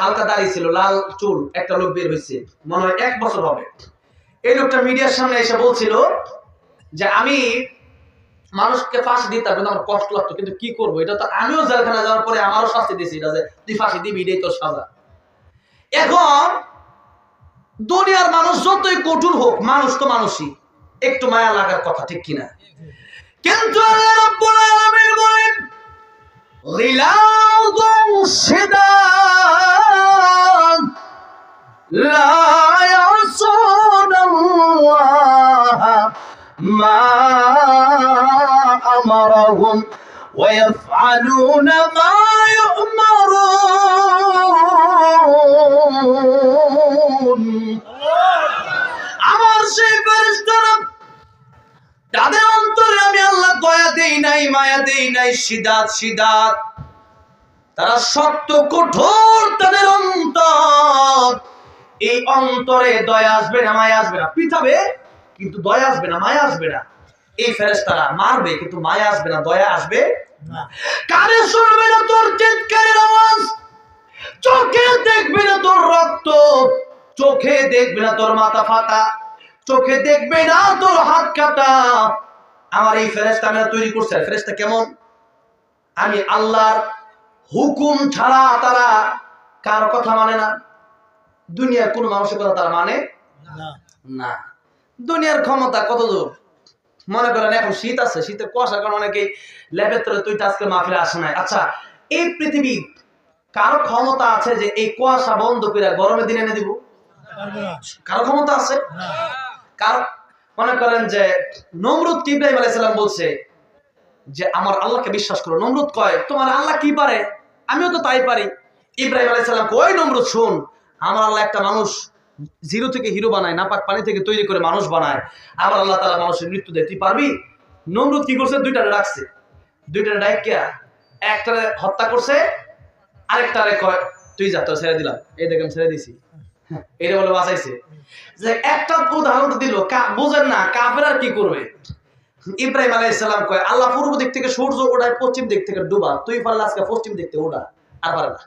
হালকা দাড়ি ছিল, লাল চুল, একটা লোক বের হয়েছে, মনে হয় 1 বছর হবে। এই লোকটা মিডিয়ার সামনে এসে বলছিল যে আমি মানুষকে ফাঁসি দিতাম, কিন্তু আমার কষ্ট লাগতো, কিন্তু কি করবো, এটা তো আমিও জেলখানা যাওয়ার পরে আমারও শাস্তি দিয়েছি, এটা যে তুই ফাঁসি দিবি, এটাই তোর সাজা। এখন দুনিয়ার মানুষ যতই কঠোর হোক, মানুষ তো মানুষই, একটু মায়া লাগার কথা, ঠিক কিনা? কিন্তু আল্লাহ রাব্বুল আলামিন বলেন গিলাযুন শিদাদ লা ইয়াসুনাল্লাহা মা আমারাহুম ওয়া ইয়াফআলুনা মা ইউমারুন। আমার সেই ফেরেশতারা, তাদের অন্তরে আমি আল্লাহ দয়া দেই নাই, মায়া দেই নাই, শিদাত, তারা শক্ত কঠোর, তাদের অন্তর, এই অন্তরে দয়া আসবে না, মায়া আসবে না, পিটাবে কিন্তু দয়া আসবে না, মায়া আসবে না। এই ফেরেশতারা মারবে কিন্তু মায়া আসবে না, দয়া আসবে না। কানে শুনবে না তোর চিৎকারের আওয়াজ, চোখে দেখবে না তোর রক্ত, চোখে দেখবে না তোর মাথা ফাটা, চোখে দেখবে না তোর হাত কাটা। আমার এই ফেরেশতা আমি তৈরি করছি। ফেরেশতা কেমন? আমি আল্লাহর হুকুম ছাড়া তারা কারো কথা মানে না, দুনিয়ার কোন মানুষের কথা তারা মানে না। দুনিয়ার ক্ষমতা কত দূর? মনে করেন এখন শীত আছে, শীতের কুয়াশার কারণে অনেকেই ল্যাবের তরে তুই আজকে মাহফিলে আসে নাই। আচ্ছা, এই পৃথিবী কারো ক্ষমতা আছে যে এই কুয়াশা বন্ধ করে গরমের দিনে এনে দিব? কারো ক্ষমতা আছে? কারণ মনে করেন যে নমরুদ ইব্রাহিম আলাইহিস সালাম বলছে যে আমার আল্লাহকে বিশ্বাস করো। নমরুদ কয় তোমার আল্লাহ কি পারে? আমিও তো তাই পারি। ইব্রাহিম আলাইহিস সালাম কয় নমরুদ শুন, আমার আল্লাহ একটা মানুষ জিরো থেকে হিরো বানায়, নাপাক পানি থেকে তৈরি করে মানুষ বানায়। আমার আল্লাহ তাআলা মানুষের মৃত্যু দেয়, তুই পারবি? নমরুদ কি করছে? দুইটারে রাখছে, দুইটারে ডাইকা একটারে হত্যা করছে, আরেকটারে কয় তুই যা, তোর ছেড়ে দিলাম, এই দেখেন ছেড়ে দিছি, এটা বলে বাঁচাইছে। যে একটা উদাহরণ দিল, বুঝেন না কাফের আর কি করবে? ইব্রাহিম আলাইহিস সালাম কয় আল্লাহ পূর্ব দিক থেকে সূর্য ওঠায়, পশ্চিম দিক থেকে ডুবা, তুই পারলে আজকে পশ্চিম দিক থেকে ওঠা। আর পারবে না?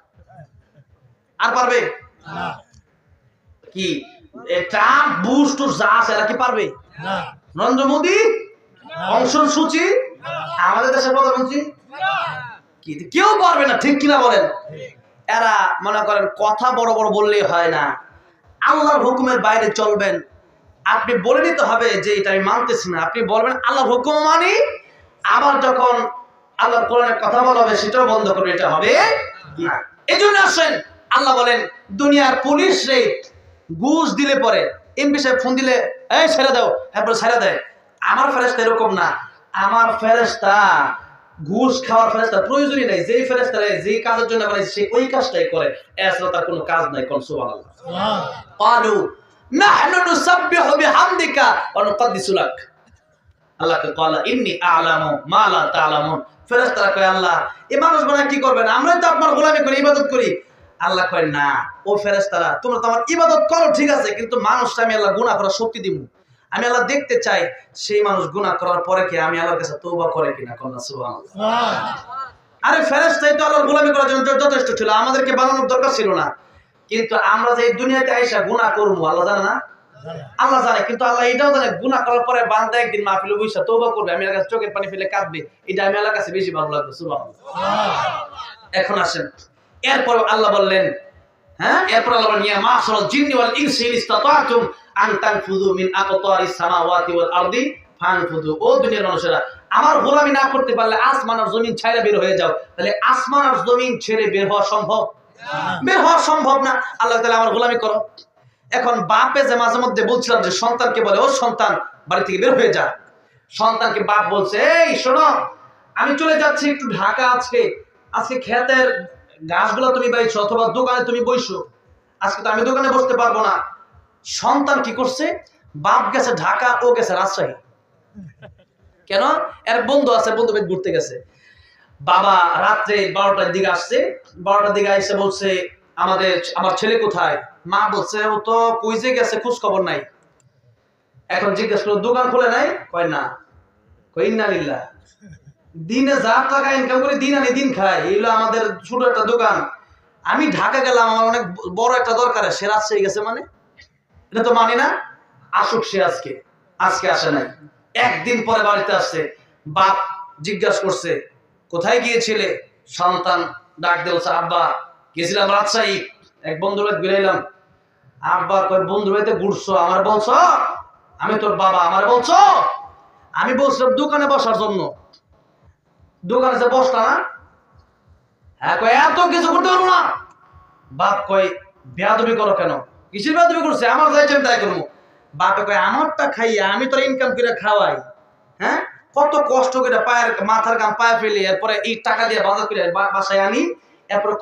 আর পারবে না? কি ট্রাম্প, বুশ টুশ যা আছে এরা কি পারবে? নরেন্দ্র মোদী, অংশন সূচি, আমাদের দেশের প্রধানমন্ত্রী কি কেউ পারবে না, ঠিক কিনা বলেন? এরা মনে করেন কথা বড় বড় বললেই হয় না, আল্লাহর হুকুমের বাইরে চলবেন। আপনি বলে নিতে হবে যে এটা আমি মানতেছি না, আপনি বলবেন আল্লাহর হুকুম মানি, আবার যখন আল্লাহর কোরআনের কথা বলা হবে সেটাও বন্ধ করবে, এটা হবে না। এই জন্য আসেন আল্লাহ বলেন দুনিয়ার পুলিশ রে ঘুষ দিলে পরে এমপি সাহেব ফোন দিলে এই ছেড়ে দাও, এরপর ছেড়ে দেয়। আমার ফেরেশতা এরকম না, আমার ফেরেশতা ঘুষ খাওয়ার ফেরেশতা প্রয়োজনই নাই, যেই ফেরেশতা যে কাজের জন্য বানাইছে সে ওই কাজটাই করে, এছাড়া তার কোনো কাজ নাই। কোন সুবহানাল্লাহ। ক্বালু নাহনু নুসাব্বিহু বিহামদিকা ওয়া নুকদ্দিসু লাক। আল্লাহকে ক্বালা ইন্নী আ'লামু মা লা তা'লামুন। ফেরেশতারা কয় আল্লাহ এই মানুষ বানায় কি করবেন, আমরাই তো আপনার গোলামি করি, ইবাদত করি। আল্লাহ কয় না, ও ফেরেশতারা তোমরা তো আমার ইবাদত করো ঠিক আছে, কিন্তু মানুষটা আমি আল্লাহ গুনাহ করার শক্তি দিব। আমি আল্লাহ দেখতে চাই সেই মানুষ গুনাহ করার পরে কি আমি আল্লাহর কাছে তওবা করে কিনা। কোন সুবহানাল্লাহ। আরে ফেরেশতাই তো আল্লাহর গোলামি করার জন্য যথেষ্ট ছিল, আমাদেরকে বানানোর দরকার ছিল না। কিন্তু আমরা যে দুনিয়াতে আইসা গুনাহ করবো আল্লাহ জানে না? আল্লাহ জানে, কিন্তু আল্লাহ এটাও জানে গুনাহ করার পরে বান্দা একদিন মাহফিলে বসে তওবা করবে, আমি আল্লাহর কাছে চোখের পানি ফেলে কাঁদবে, এটা আমি আল্লাহর কাছে বেশি ভালো লাগবে। সুবহানাল্লাহ। এখন আসেন এরপর আল্লাহ বললেন, হ্যাঁ এরপর আল্লাহ বললেন ইয়া মাশারাল জিন্নি ওয়াল ইনসি ইন ইসতাতাতুম আন তানফুযু মিন আকতারিস সামাওয়াতি ওয়াল আরদি ফানফুযু। ও দুনিয়ার মানুষেরা, আমার গোলামি না করতে পারলে আসমান আর জমিন ছেড়ে বের হয়ে যাও। তাহলে আসমান আর জমিন ছেড়ে বের হওয়া সম্ভব? বের হওয়া সম্ভব না। আল্লাহ তাআলা আমার গোলামি করো। এখন বাপে যে মাঝে মধ্যে বলছিলাম যে সন্তানকে বলে ও সন্তান বাড়ি থেকে বের হয়ে যা। সন্তানকে বাপ বলছে, এই শোনো, আমি চলে যাচ্ছি একটু ঢাকা, আজকে ক্ষেতের গাছগুলো তুমি বাইছো অথবা দোকানে তুমি বইসো, আজকে তো আমি দোকানে বসতে পারবো না। সন্তান কি করছে, বাপ গেছে ঢাকা, ও গেছে রাজশাহী। কেন? এর বন্ধু আছে, বন্ধু বাড়ি ঘুরতে গেছে। বাবা রাত্রে 12টার দিকে আসছে, 12টার দিকে এসে বলছে আমার ছেলে কোথায়? মা বলছে ও তো কইজে গেছে, খোঁজ খবর নাই। এখন জিজ্ঞেস করলো দোকান খুলে নাই? কয় না। কই ইন্নালিল্লাহ, দিনে যা টাকা ইনকাম করে দিন আনি দিন খায়, এইগুলো আমাদের ছোট একটা দোকান। আমি ঢাকা গেলাম, আমার অনেক বড় একটা দরকার, সে রাজশাহী গেছে মানে? এটা তো মানি না। আসুক সে, আজকে আসে নাই। একদিন পরে বাড়িতে আসছে, বাপ জিজ্ঞাসা করছে কোথায় গিয়েছিলে? সন্তান ডাক দিয়ে বলছে, আব্বা গেছিলাম রাজশাহী, এক বন্ধুর বাড়িতে ঘুরাইলাম। আব্বা কয়, বন্ধুর বাড়িতে ঘুরছো, আমার বলছো? আমি তোর বাবা, আমার বলছো? আমি বলছিলাম দোকানে বসার জন্য। দোকানে যে বসতা না? হ্যাঁ। কয় এত কিছু করতে পারবো না। বাপ কয় বেয়াদবি করো কেন? কিসের বেয়াদবি করছে? আমার যাইছে আমি তাই করবো। বাপে কয় আমারটা খাইয়া আমি তোর ইনকাম করে খাওয়াই, হ্যাঁ, কত কষ্ট করে পায়ের মাথার গাম পায়ে ফেলি, এরপরে এই টাকা দিয়ে বাজার করে বাসায় আনি, এরপরে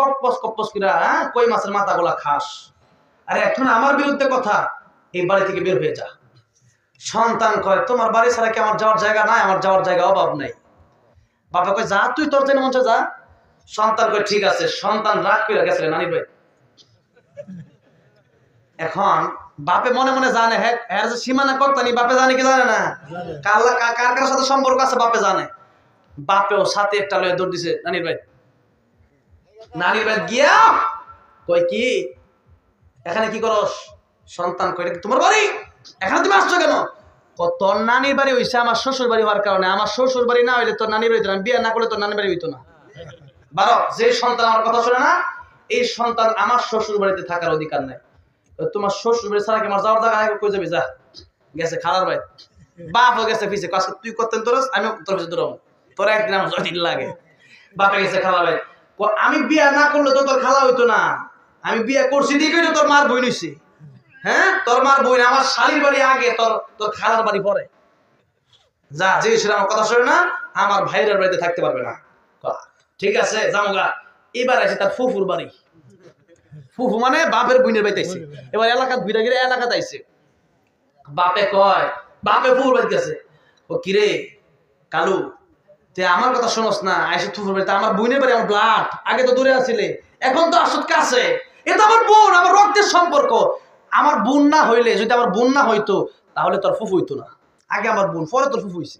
কপ্পস করে কই মাছের মাথা গুলা খাস, আরে এখন আমার বিরুদ্ধে কথা, এই বাড়ি থেকে বের হয়ে যা। সন্তান কয় তোমার বাড়ি ছাড়া কি আমার যাওয়ার জায়গা নাই? আমার যাওয়ার জায়গা অভাব নাই। বাবা কয় যা, তুই তোর জন্য মন চায় যা। সন্তান কয় ঠিক আছে। সন্তান রাগ করে গেছে নানির ভাই। এখন বাপে মনে মনে জানে, হ্যাঁ এর যে সীমানা কর্তানি, বাপে জানে কি জানে না? কার সাথে সম্পর্ক আছে বাপে জানে। বাপেও সাথে একটা লয়ে দৌড় দিছে নানির ভাই। নানির ভাই গিয়া কই কি এখানে কি করস? সন্তান কই তোমার বাড়ি, এখানে তুমি আসছো কেন? তোর নানির বাড়ি হইছে আমার শ্বশুর বাড়ি হওয়ার কারণে, আমার শ্বশুর বাড়ি না হইলে তোর নানির বাড়ি হইতো না, বিয়ে না করলে তোর নানির বাড়ি হইতো না। বারো, যে সন্তান আমার কথা শুনে না, এই সন্তান আমার শ্বশুর বাড়িতে থাকার অধিকার নাই। তোমার শ্বশুর বাড়ি ছাড়া কি আমার যাওয়ার জায়গা নাই? কই যাবি যা। গেছে খালার ভাই, বাপও গেছে পিছে, তুই করতেন তোর, আমি তোর পিছে দৌড়াবো, তোর একদিন আমার দিন লাগে। বাপে গেছে খালা ভাই, আমি বিয়ে না করলে তো তোর খালা হইতো না, আমি বিয়ে করছি দেখেই তো তোর মার বই নিছি। হ্যাঁ, তোর মার বই না, আমার শালির বাড়ি আগে, তোর খালার বাড়ি পরে। যা, যে সেটা আমার কথা শোনে না, আমার ভাইয়ের বাড়িতে থাকতে পারবে না। ঠিক আছে জামুগা। এবার আছে তার ফুফুর বাড়ি। ফুফু মানে বাপের বোনের বাড়িতে আইছে। এবার এলাকা ঘুরে ঘিরে এলাকাতে আইছে। বাপে কয়, বাপে ফুফুর বাড়িতে গেছে। ও কিরে কালু, তুই আমার কথা শোনস না? আইসে ফুফুর বাড়িতে, আমার বোনের বাড়ি, আমার ব্লাড, আগে তো দূরে আছিলে, এখন তো আসত কাছে। এটা আমার বোন, আমার রক্তের সম্পর্ক। আমার বোন না হইলে, যদি আমার বোন না হইতো তাহলে তোর ফুফু হইতো না। আগে আমার বোন, পরে তোর ফুফু হইছে।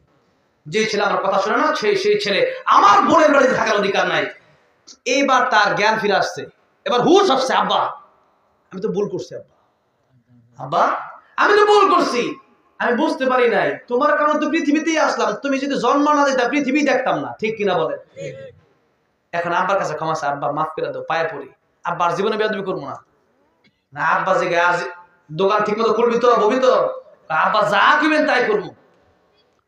যে ছেলে আমার কথা শোনে না, সেই ছেলে আমার বোনের বাড়িতে থাকার অধিকার নাই। এইবার তার জ্ঞান ফিরে আসছে, এবার হুশ আসছে, আব্বা আমি তো ভুল করছি, আব্বা আমি তো ভুল করছি, আমি বুঝতে পারি নাই, তোমার কারণে তো পৃথিবীতেই আসলাম, তুমি যদি জন্ম না দিতা পৃথিবী দেখতাম না, ঠিক কিনা বলেন? এখন আব্বার কাছে ক্ষমা চাই, আব্বা মাফ করে দাও, পায়ে পড়ি, আব্বার জীবনে বেয়াদবি করবো না। আব্বা যে আজ দোকান ঠিক মতো খুলবি তো, ববি তো, আব্বা যা কিবেন তাই করবো।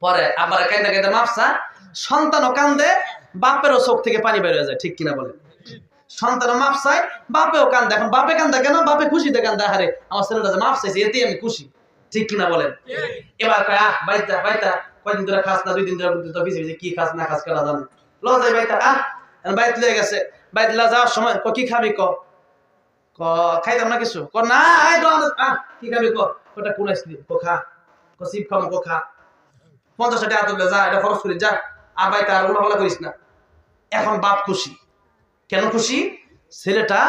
পরে আবার কান্দা কান্দা মাফসা, সন্তানও কান্দে, বাপেরও চোখ থেকে পানি বের হয়ে যায়, ঠিক কিনা বলেন? সন্তানও মাফ চায়, বাপেও কান্দে। এখন বাপে কান্দা কেন? বাপে খুশিতে কান্দে, আরে আমার ছেলেটা মাফ চাইছে, এতেই আমি খুশি, ঠিক কিনা বলেন? এবার কয় বাইতা বাইতা, কয়দিন ধরে খাস না, 2 দিন ধরে ভিজে ভিজে কি খাস না খাস কেনা জানে, ল যাই বাইতা। বাইত লয়ে গেছে, বাইত যাওয়ার সময় কি খাবি ক? খাইতাম না কিছু, না কি খাবি ক? ওটা কোন আইসক্রিম ক? খা। সিপ খাবো ক? খা। 50 টাকা তুললে যা, এটা খরচ করি যা, আর বাইতা আর উল্লাপাল্লা করিস না। এখন বাপ খুশি। কেন খুশি? ছেলেটা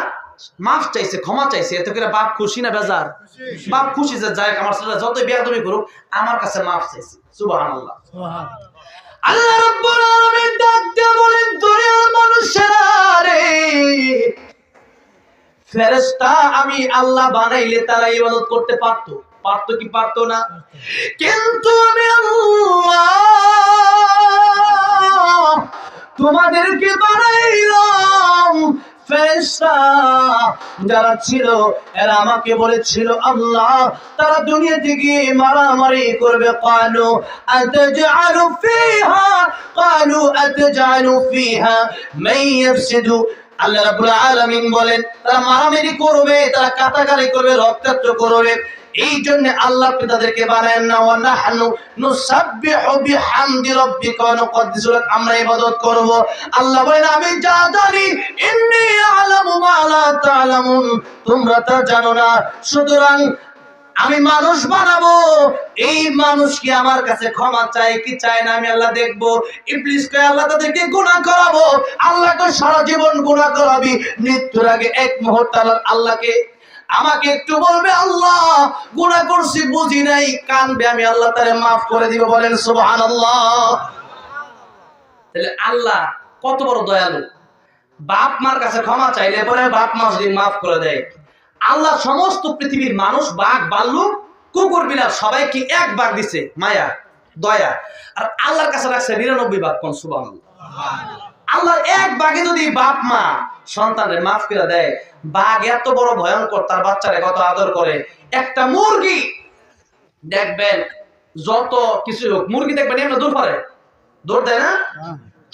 মাফ চাইছে, ক্ষমা চাইছে, এতে করে বাপ খুশি না বেজার? বাপ খুশি যে যাই আমার ছেলেটা যতই বেয়াদবি করুক আমার কাছে মাফ চাইছে। সুবহানাল্লাহ। আল্লাহ রাব্বুল আলামিন ডাক দিয়ে বলেন, দুনিয়ার মানুষেরা রে, ফেরেশতা আমি আল্লাহ বানাইলে তারা ইবাদত করতে পারতো কি পারতো না? কিন্তু আমি আল্লাহ তোমাদেরকে বানাইলাম ফেরেশতা। যারা ছিল এরা আমাকে বলেছিল আল্লাহ তারা দুনিয়া থেকে মারামারি করবে, ক্বালু আতাজআলু ফিহা মান ইয়াফসিদু। আল্লাহ রাব্বুল আলামিন বলেন তারা মারামারি করবে, তারা কাটাকাটি করবে, রক্তাক্ত করবে, এই জন্য আল্লাহ তাদেরকে বানায় না, ওয়া নাহনু নুসাব্বিহু বিহামদি রাব্বিকা ওয়া নুকদ্দিসু লাক, আমরা ইবাদত করব। আল্লাহ বলেন আমি যা জানি, ইন্নী আ'লামু মা লা তা'লামুন, তোমরা তা জানো না। সুতরাং আমি মানুষ বানাবো, এই মানুষ কি আমার কাছে ক্ষমা চায় কি চায় না আমি আল্লাহ দেখবো। ইবলিসকে আল্লাহ তাদেরকে গুনাহ করাবো, আল্লাহকে সারা জীবন গুনাহ করাবি, মৃত্যুর আগে এক মুহূর্ত আল্লাহকে আমাকে একটু বলবে আল্লাহ গুনাহ করছি বুঝি নাই, কানবে, আমি আল্লাহ তারে মাফ করে দিব। বলেন সুবহানাল্লাহ। তাহলে আল্লাহ কত বড় দয়ালু, বাপ মার কাছে ক্ষমা চাইলে পরে বাপ মা যদি মাফ করে দেয়। আল্লাহ সমস্ত পৃথিবীর মানুষ, বাঘ ভাল্লুক কুকুর বিড়াল সবাইকে এক ভাগ দিছে মায়া দয়া, আর আল্লাহর কাছে রাখছে 99 ভাগ। কোন সুবহানাল্লাহ। আল্লাহর এক ভাগে যদি বাপ মা সন্তানের মাফ করে দেয়, বাঘ এত বড় ভয়ঙ্কর, তার বাচ্চারে কত আদর করে। একটা মুরগি দেখবেন যত কিছু হোক, মুরগি দেখবেন এমনি দৌড় করে, দৌড় দেয় না,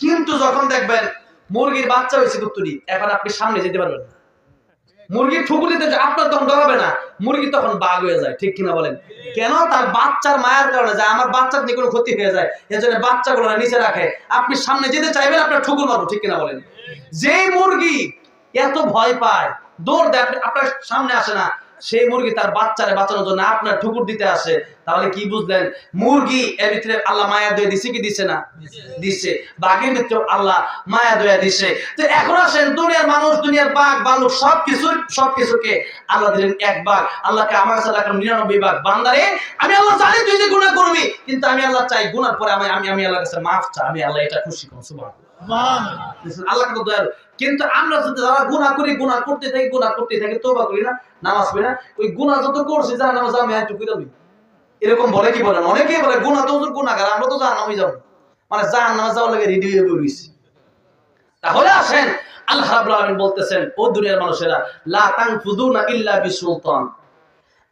কিন্তু যখন দেখবেন মুরগির বাচ্চা হয়েছে কুত্তুরি, এখন আপনি সামনে যেতে পারবেন না, মুরগির ঠুকুর দিতে আপনার তখন ডরাবে না, মুরগি তখন বাঘ হয়ে যায়। ঠিক কিনা বলেন? কেন? তার বাচ্চার মায়ের কারণে, যায় আমার বাচ্চার নিয়ে কোনো ক্ষতি হয়ে যায়, এজন্য বাচ্চাগুলো নিচে রাখে। আপনি সামনে যেতে চাইবেন, আপনার ঠুকুর মারবো। ঠিক কিনা বলেন? যেই মুরগি এত ভয় পায়, দৌড় দেয়, আপনার সামনে আসে না, সেই মুরগি তার বাচ্চারে বাঁচানোর জন্য আপনার ঠুকুর দিতে আসে। তাহলে কি বুঝলেন? মুরগি এর ভিতরে আল্লাহ মায়া দয়া দিছে কি দিছে না? দিছে। বাঘের ভিতরে আল্লাহ মায়া দয়া দিছে। তো এখন আসেন, দুনিয়ার মানুষ, দুনিয়ার বাঘ ভাল্লুক সবকিছুকে আল্লাহ দিলেন এক ভাগ। আল্লাহকে আমার কাছে রাখলাম 99 ভাগ। বান্দারে আমি আল্লাহ জানি তুই যে গুনাহ করবি, কিন্তু আমি আল্লাহ চাই গুনার পরে আমি আল্লাহর কাছে মাফ চাই, আমি আল্লাহ এটা খুশি করব। সুবহানাল্লাহ। আল্লাহ কত দয়ালু। কিন্তু আমরা যদি যারা গুনাহ করি, গুনাহ করতে থাকি, তওবা করি না, নামাজ পড়ি না, ওই গুনাহ যত করছি জাহান্নামে যাবো, আমি একটু কইরাবি, এরকম বলে কি বলেন? অনেকেই বলে গুনাহ তো গুনাহগার, আমরা তো জাহান্নামে যাব, মানে জাহান্নামে যাওয়ার লাগে রেডি হয়ে বসেছি। তাহলে আসেন, আল্লাহ রাব্বুল আলামিন বলতেছেন, ও দুনিয়ার মানুষেরা, লা তানফুদুনা ইল্লা বিসুলতান।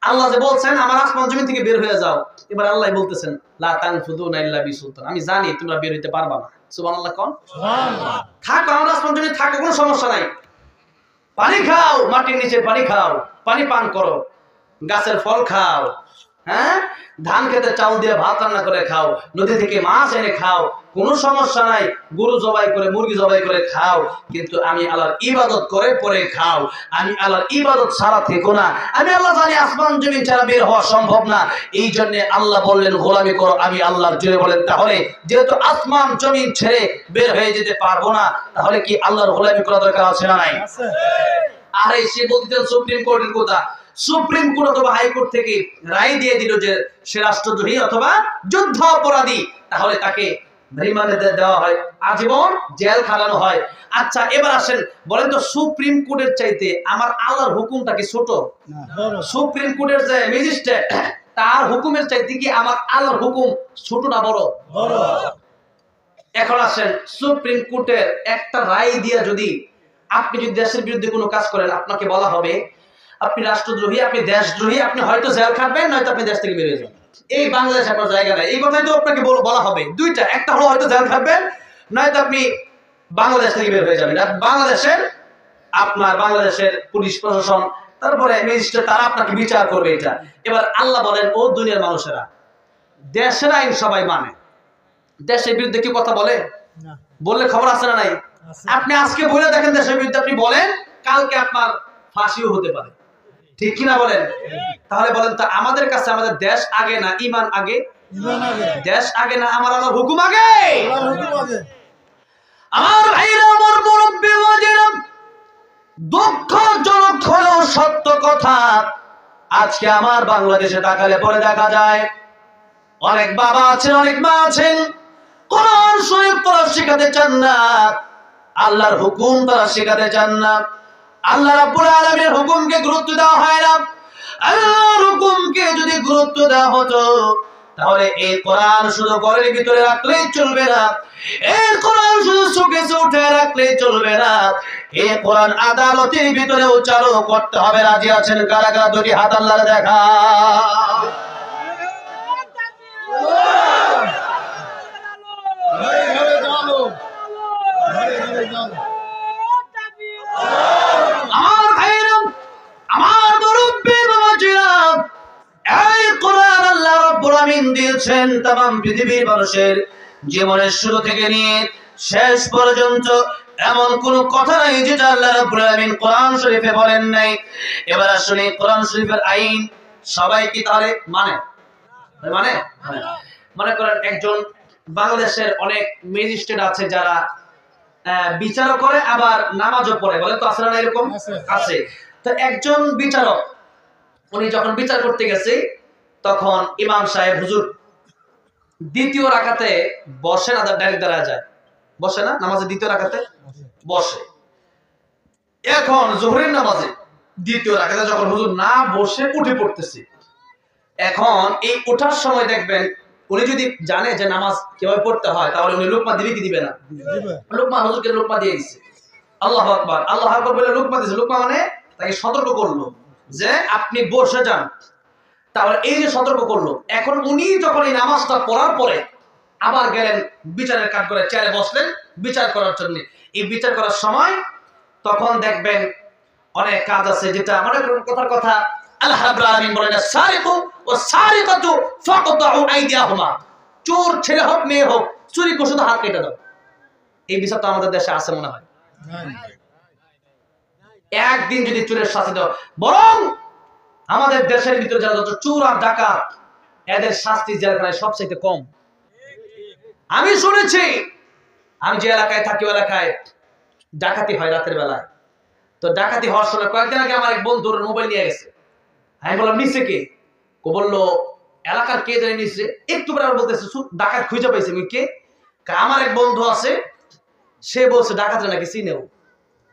আল্লাহ যে বলছেন আমার আসমান জমিন থেকে বের হয়ে যাও, এবার আল্লাহ বলতেছেন লা তানফুদুনা ইল্লা বিসুলতান, আমি জানি তোমরা বের হইতে পারবা না। সুবহানাল্লাহ। কোন সুবহানাল্লাহ। থাকো, আমার আসমান জমিন থাকো, কোনো সমস্যা নাই। পানি খাও, মাটির নিচে পানি খাও, পানি পান করো, গাছের ফল খাও, হ্যাঁ, ধান খেতে চাউল দিয়ে ভাত রান্না করে খাও, নদী থেকে মাছ এনে খাও, কোনো সমস্যা নাই। গরু জবাই করে, মুরগি জবাই করে খাও, কিন্তু আমি আল্লাহর ইবাদত করে পরে খাও। আমি আল্লাহর ইবাদত ছাড়া থেকো না। আমি আল্লাহ জানি আসমান জমিন ছাড়া বের হওয়া সম্ভব না, এই জন্য আল্লাহ বললেন গোলামি করো আমি আল্লাহর। জুড়ে বলেন, তাহলে যেহেতু আসমান জমিন ছেড়ে বের হয়ে যেতে পারবো না, তাহলে কি আল্লাহর গোলামি করা দরকার আছে না নাই? আরে সে বলতেন সুপ্রিম কোর্টের কথা, সুপ্রিম কোর্ট অথবা হাইকোর্ট থেকে রায় দিয়ে দিল যে সে রাষ্ট্রদ্রোহী অথবা যুদ্ধ অপরাধী, তাহলে তাকে রিমান্ডে দেওয়া হয়, আজীবন জেল খাটানো হয়। আচ্ছা, এবার আসেন, বলেন তো সুপ্রিম কোর্টের চাইতে আমার আল্লাহর হুকুমটা কি ছোট? সুপ্রিম কোর্টের যে ম্যাজিস্ট্রেট, তার হুকুমের চাইতে কি আমার আল্লাহর হুকুম ছোট না বড়? এখন আসেন, সুপ্রিম কোর্টের একটা রায় দিয়ে যদি আপনি যদি দেশের বিরুদ্ধে কোনো কাজ করেন, আপনাকে বলা হবে আপনি রাষ্ট্রদ্রোহী, আপনি দেশদ্রোহী, আপনি হয়তো জেল খাটবেন, নয়তো আপনি দেশ থেকে বেরিয়ে যাবেন। এই বাংলাদেশ আপনার জায়গা নাই, এই কথাই তো আপনাকে বলা হবে। দুইটা, একটা হলো হয়তো জেল খাটবেন, নয়তো আপনি বাংলাদেশ থেকে বের হয়ে যাবেন। আর বাংলাদেশের পুলিশ প্রশাসন, তারপরে ম্যাজিস্ট্রেট, তারা আপনাকে বিচার করবে এটা। এবার আল্লাহ বলেন, ও দুনিয়ার মানুষেরা, দেশের আইন সবাই মানে, দেশের বিরুদ্ধে কি কথা বলে? বললে খবর আছে না নাই? আপনি আজকে বলে দেখেন দেশের বিরুদ্ধে, আপনি বলেন, কালকে আপনার ফাঁসিও হতে পারে। ঠিক কিনা বলেন? তাহলে বলেন তো, আমাদের কাছে আমাদের দেশ আগে না ঈমান আগে? দেশ আগে না আমার আল্লাহর হুকুম আগে? আমার ভাইরা, আমার মুরব্বি ওয়াজিরা, দুঃখজনক হলেও সত্য কথা, আজকে আমার বাংলাদেশে তাকালে পরে দেখা যায় অনেক বাবা আছেন, অনেক মা আছেন, কোরআন শরীফ তারা শেখাতে চান না, আল্লাহর হুকুম তারা শেখাতে চান না। আল্লাহ রাব্বুল আলামিনের হুকুমকে গুরুত্ব দেওয়া হয় না। আল্লাহর হুকুমকে যদি গুরুত্ব দেওয়া হতো, তাহলে এই কোরআন শুধু ঘরের ভিতরে রাখলেই চলবে না, এই কোরআন শুধু শোকেসে উঠে রাখলেই চলবে না, এই কোরআন আদালতের ভিতরেও চালু করতে হবে। রাজি আছেন কারা কারা? দুটি হাত আল্লাহর দেখা। আমার ভাইরা, আমার মুরব্বি বাবাজিরা, বলেন তামাম পৃথিবীর মানুষের জীবনের শুরু থেকে নিয়ে শেষ পর্যন্ত এমন কোন কথা নাই যেটা আল্লাহ রাব্বুল আলামিন কোরআন শরীফে বলেন নাই। এবার আসলে কোরআন শরীফের আইন সবাই কি তাহলে মানে মনে করেন একজন বাংলাদেশের অনেক ম্যাজিস্ট্রেট আছে যারা বিচারও করে আবার নামাজও পড়ে, বলে তো আসলে না এরকম আছে। তো একজন বিচারক উনি যখন বিচার করতে গেছে তখন ইমাম সাহেব হুজুর দ্বিতীয় রাকাতে বসে না, ডাইরেক্ট দাঁড়ায় যায়, বসে না নামাজে দ্বিতীয় রাকাতে বসে। এখন জোহরের নামাজে দ্বিতীয় রাকাতে যখন হুজুর না বসে উঠে পড়তেছে, এখন এই ওঠার সময় দেখবেন উনি যদি জানে যে নামাজ কিভাবে পড়তে হয় তাহলে উনি লোকমা দিবে কি দিবে না? লোকমা হুজুরকে লোকমা দিয়ে দিচ্ছে, আল্লাহু আকবার আল্লাহু আকবার বলে লোকমা দিয়েছে। লোকমা মানে তাকে সতর্ক করলো যে আপনি বসে যান। তাহলে এই যে সতর্ক করলো, এখন উনি যখন এই নামাজটা পড়ার পরে আবার গেলেন বিচারের কাজ করে চেয়ারে বসলেন বিচার করার জন্য। এই বিচার করার সময় তখন দেখবেন অনেক কাজ আছে যেটা মনে করেন কথার কথা আল্লাহ রাব্বুল আলামিন বলেন সারিকু ওয়া সারিকাতু ফাকতাউ আইদিয়াহুমা, চোর ছেলে হোক মেয়ে হোক চুরি করে শুধু হাত কেটে দাও। এই বিষয় তো আমাদের দেশে আছে মনে হয়, একদিন যদি চোরের শাস্তি দাও, বরং আমাদের দেশের ভিতরে যারা যত চোর আর ডাকাত এদের শাস্তি জেলখানায় সবচেয়ে কম। আমি শুনেছি, আমি যে এলাকায় থাকি ওই এলাকায় ডাকাতি হয় রাতের বেলায়। তো ডাকাতি হওয়ার সময় কয়েকদিন আগে আমার এক বন্ধুর মোবাইল নিয়ে গেছে। আমি বললাম নিচে কে? ও বললো এলাকার কে জানি নিচে। একটু পরে বলতেছে ডাকাত খুঁজে পাইছে। কে? আমার এক বন্ধু আছে, সে বলছে ডাকাতরে নাকি চিনেও,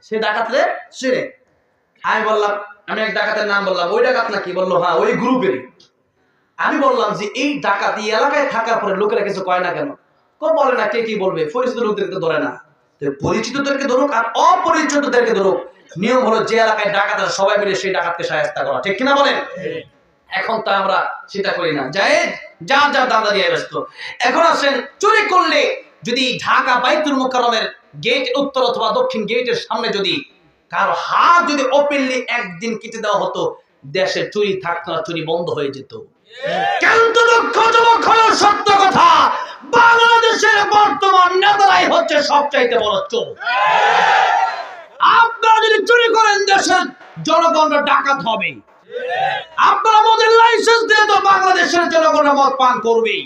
সে ডাকাতরে চিনে। আমি বললাম, আমি এক ডাকাতের নাম বললাম, ওই ডাকাত নাকি? বললো হ্যাঁ ওই গ্রুপেরই। আমি বললাম যে এই ডাকাত এই এলাকায় থাকার পরে লোকেরা কিছু কয় না কেন? বলে না, কে কি বলবে, পরিচিত লোকদেরকে ধরে না। পরিচিতদেরকে ধরুক আর অপরিচিতদেরকে ধরুক, নিয়ম হলো যে এলাকায় ডাকাত আছে সবাই মিলে সেই ডাকাতকে শায়েস্তা করা, ঠিক কিনা বলেন? এখন তো আমরা সেটা করি না, যার যার দান্দা নিয়ে ব্যস্ত। এখন আসেন চুরি করলে যদি ঢাকা বাইতুল মুকাররমের গেট উত্তর অথবা দক্ষিণ গেটের সামনে যদি কারো হাত যদি ওপেনলি একদিন কেটে দেওয়া হতো, দেশে চুরি থাকতো না, চুরি বন্ধ হয়ে যেত। কিন্তু দুঃখজনক হলো সত্য কথা, বাংলাদেশের বর্তমান নেতারাই হচ্ছে সবচাইতে বড় চোর। আপনারা যদি চুরি করেন দেশের জনগণরা ডাকাত হবে। আপনারা মদের লাইসেন্স দিয়ে তো বাংলাদেশের জনগণরা মদ পান করবে।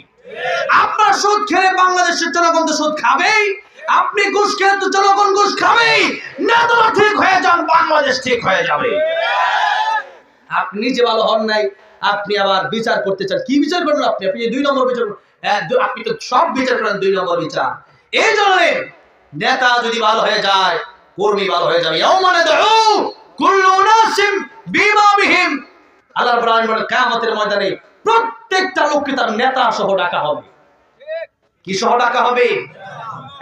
আপনার সুদ খেলে বাংলাদেশের জনগণ তো সুদ খাবেই। আপনি ঘুষ খেলে তো জনগণ ঘুষ খাবেই। নেতারা ঠিক হয়ে যান, বাংলাদেশ ঠিক হয়ে যাবে। আপনি নিজে ভালো হন নাই, আপনি আবার বিচার করতে চান। কি বিচার করবেন আপনি? আপনি 2 নম্বর বিচার, আপনি তো সব বিচার করেন 2 নম্বর বিচার। এই জন্য নেতা যদি ভালো হয়ে যায়, কর্মী ভালো হয়ে যাবে। আল্লাহ রাব্বুল আলামিন বলেন কিয়ামতের ময়দানে প্রত্যেকটা লোককে তার নেতা সহ ডাকা হবে। কি সহ ডাকা হবে?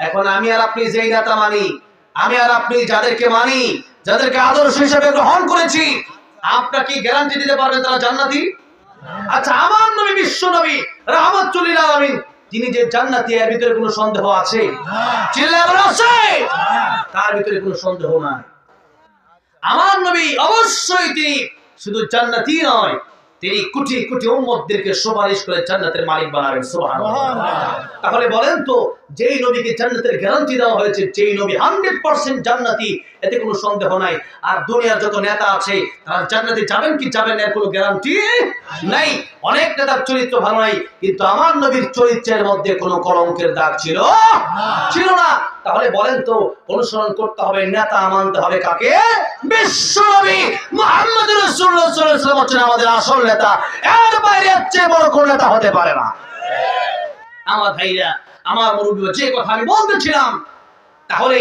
এখন আমি আর আপনি যেই নেতা মানি, আমি আর আপনি যাদেরকে মানি, যাদেরকে আদর্শ হিসেবে গ্রহণ করেছি, আপনারা কি গ্যারান্টি দিতে পারবেন তারা জান্নাতি? আচ্ছা, আমার নবী বিশ্ব নবী রাহমাতুল লিল আলামিন তিনি যে জান্নাতি, এর ভিতরে কোনো সন্দেহ আছে? চিল্লায়ে বলেন আছে? তার ভিতরে কোনো সন্দেহ নাই। আমার নবী অবশ্যই তিনি শুধু জান্নাতি নয়, তিনি কোটি কোটি উম্মতদেরকে সুপারিশ করে জান্নাতের মালিক বানাবেন। সুবহানাল্লাহ। তাহলে বলেন তো, যেই নবীকে জান্নাতের গ্যারান্টি দেওয়া হয়েছে, যেই নবী 100% জান্নাতি, এতে কোনো সন্দেহ নাই। আর দুনিয়ার যত নেতা আছে তারা জান্নাতে যাবেন কি যাবেন এর কোনো গ্যারান্টি নাই। অনেক নেতার চরিত্র ভালো নাই, কিন্তু আমার নবীর চরিত্রের মধ্যে কোনো কলঙ্কের দাগ ছিল না। তাহলে বলেন তো, অনুসরণ করতে হবে, নেতা মানতে হবে কাকে? বিশ্বনবী মুহাম্মদ রাসূলুল্লাহ সাল্লাল্লাহু আলাইহি ওয়াসাল্লাম হচ্ছেন আমাদের আসল নেতা। এর বাইরে চেয়ে বড় কোন নেতা হতে পারে না। আমার ভাইরা, আমার মুরব্বী, যে কথা আমি বলতেছিলাম, তাহলে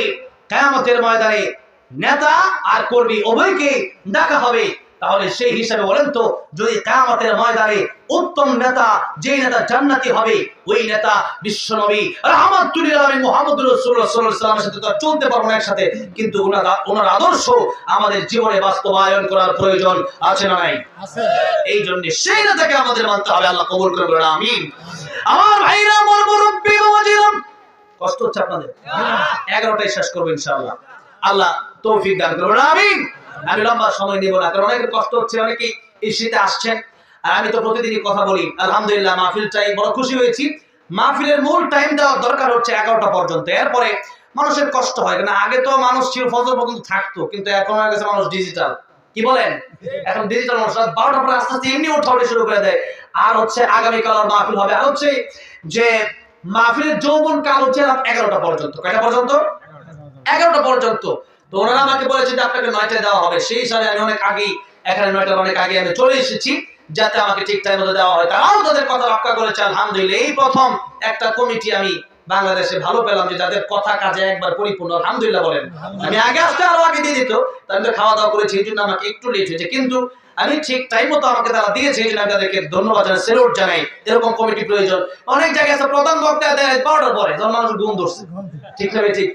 কিয়ামতের ময়দানে নেতা আর কর্মী উভয়কে ডাকা হবে। তাহলে সেই হিসাবে বলেন তো, যদি কিয়ামতের ময়দানে উত্তম নেতা, যেই নেতা জান্নাতি হবে, ওই নেতা বিশ্বনবী রাহমাতুল লিল আলামিন মুহাম্মদুর রাসূলুল্লাহ সাল্লাল্লাহু আলাইহি ওয়াসাল্লামের সাথে তো চলতে পারবো না একসাথে, কিন্তু ওনার আদর্শ আমাদের জীবনে বাস্তবায়ন করার প্রয়োজন আছে না নাই? আছে। এই জন্য সেই নেতাকে আমাদের মানতে হবে। আল্লাহ কবুল করে বলেন আমিন। আমার ভাইরা, আমার মুরব্বী বাবাজিরা, কষ্ট হচ্ছে আপনাদের? 11টায় শেষ করব ইনশাআল্লাহ। আল্লাহ তৌফিক দান করুন, আমিন। আমি লম্বা সময় নেব না, কারণ অনেকের কষ্ট হচ্ছে। অনেকেই এই শীতে আসছেন, আর আমি তো প্রতিদিনই কথা বলি, আলহামদুলিল্লাহ মাহফিলটাই বড় খুশি হয়েছি। মাহফিলের মূল টাইম দেওয়ার দরকার হচ্ছে 11টা পর্যন্ত। এরপরে মানুষের কষ্ট হয়, কারণ আগে তো মানুষ ছিল ফজর পর্যন্ত থাকতো, কিন্তু এখন হয়ে গেছে মানুষ ডিজিটাল। কি বলেন? এখন ডিজিটাল মানুষ 12টার পরে আস্তে আস্তে এমনি ওঠা শুরু করে দেয়। আর হচ্ছে আগামীকাল আর মাহফিল হবে, আর হচ্ছে যে মাহফিলের যৌবন কাল হচ্ছে রাত 11টা পর্যন্ত। কয়টা পর্যন্ত? 11টা পর্যন্ত। তো ওনারা আমাকে বলেছে যে আপনাকে 9টায় দেওয়া হবে, সেই হিসাবে আমি অনেক আগেই এখানে 9টার অনেক আগে আমি চলে এসেছি, যাতে আমাকে ঠিক টাইম মতো দেওয়া হয়। তারাও তাদের কথা রক্ষা করেছে আলহামদুলিল্লাহ। এই প্রথম একটা কমিটি আমি বাংলাদেশে ভালো পেলাম যে যাদের কথা কাজে একবার পরিপূর্ণ, আলহামদুলিল্লাহ বলেন। আমি আগে আসতে আরো আগে দিয়ে দিত, আমি তো খাওয়া দাওয়া করেছি, এই জন্য আমাকে একটু লেট হয়েছে, কিন্তু আমি ঠিক টাইম মতো আমাকে তারা দিয়েছে, এই জন্য আমি তাদেরকে ধন্যবাদ জানাই, স্যালুট জানাই। এরকম কমিটি প্রয়োজন। অনেক জায়গায় আছে প্রধান বক্তা দেয় 12টার পরে, যখন মানুষ ঘুম ধরছে। ঠিক না? ঠিক।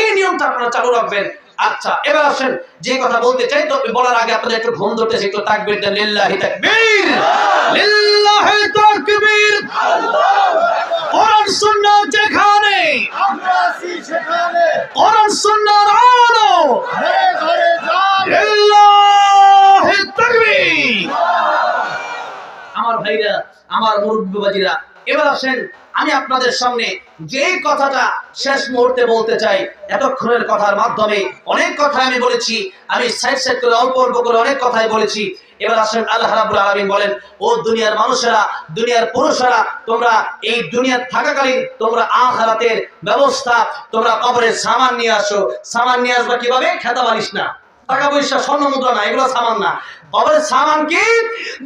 এই নিয়মটা আপনারা চালু রাখবেন। আচ্ছা, এবার আসেন যে কথা বলতে চাই, তো বলার আগে আপনাদের একটু ঘুম ধরতেছে, একটু তাকবীর দেন। লিল্লাহি তাকবীর, লিল্লাহি তাকবীর। কোরআন সুন্নাহ যেখানে, আমরা আছি সেখানে। কোরআন সুন্নাহর আলো ঘরে ঘরে জ্বলে। লিল্লাহি তাকবীর। আমার ভাইরা, আমার মুরব্বি বাবাজিরা, এবার আসেন আমি আপনাদের সামনে যে কথাটা শেষ মুহূর্তে বলতে চাই। এতক্ষণের কথার মাধ্যমে অনেক কথা আমি বলেছি, আমি সাইড করে অল্প অল্প করে অনেক কথাই বলেছি। এবার আসেন আল্লাহ রাব্বুল আলামিন বলেন, ও দুনিয়ার মানুষেরা, দুনিয়ার পুরুষেরা, তোমরা এই দুনিয়ার থাকাকালীন তোমরা আখিরাতের ব্যবস্থা, তোমরা কবরের সামান নিয়ে আসো। সামান নিয়ে আসবা কিভাবে? খেতা বালিশ না, টাকা পয়সা, স্বর্ণ মুদ্রা না, এগুলো সামান না। কবরের সামান কি?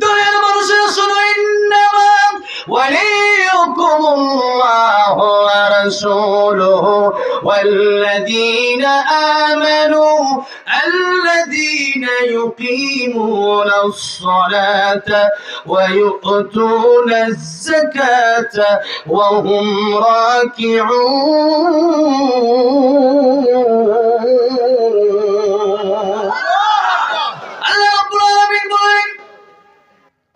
দুনিয়ার মানুষেরা শুনো, ইন্নামা ওয়ালিয়ুকুমুল্লাহু ওয়া রাসূলুহু ওয়াল্লাযীনা আমানু আল্লাযীনা ইউকিমুনাস সালাতা ওয়া ইউতুনাজ যাকাতা ওয়া হুম রাকিউন।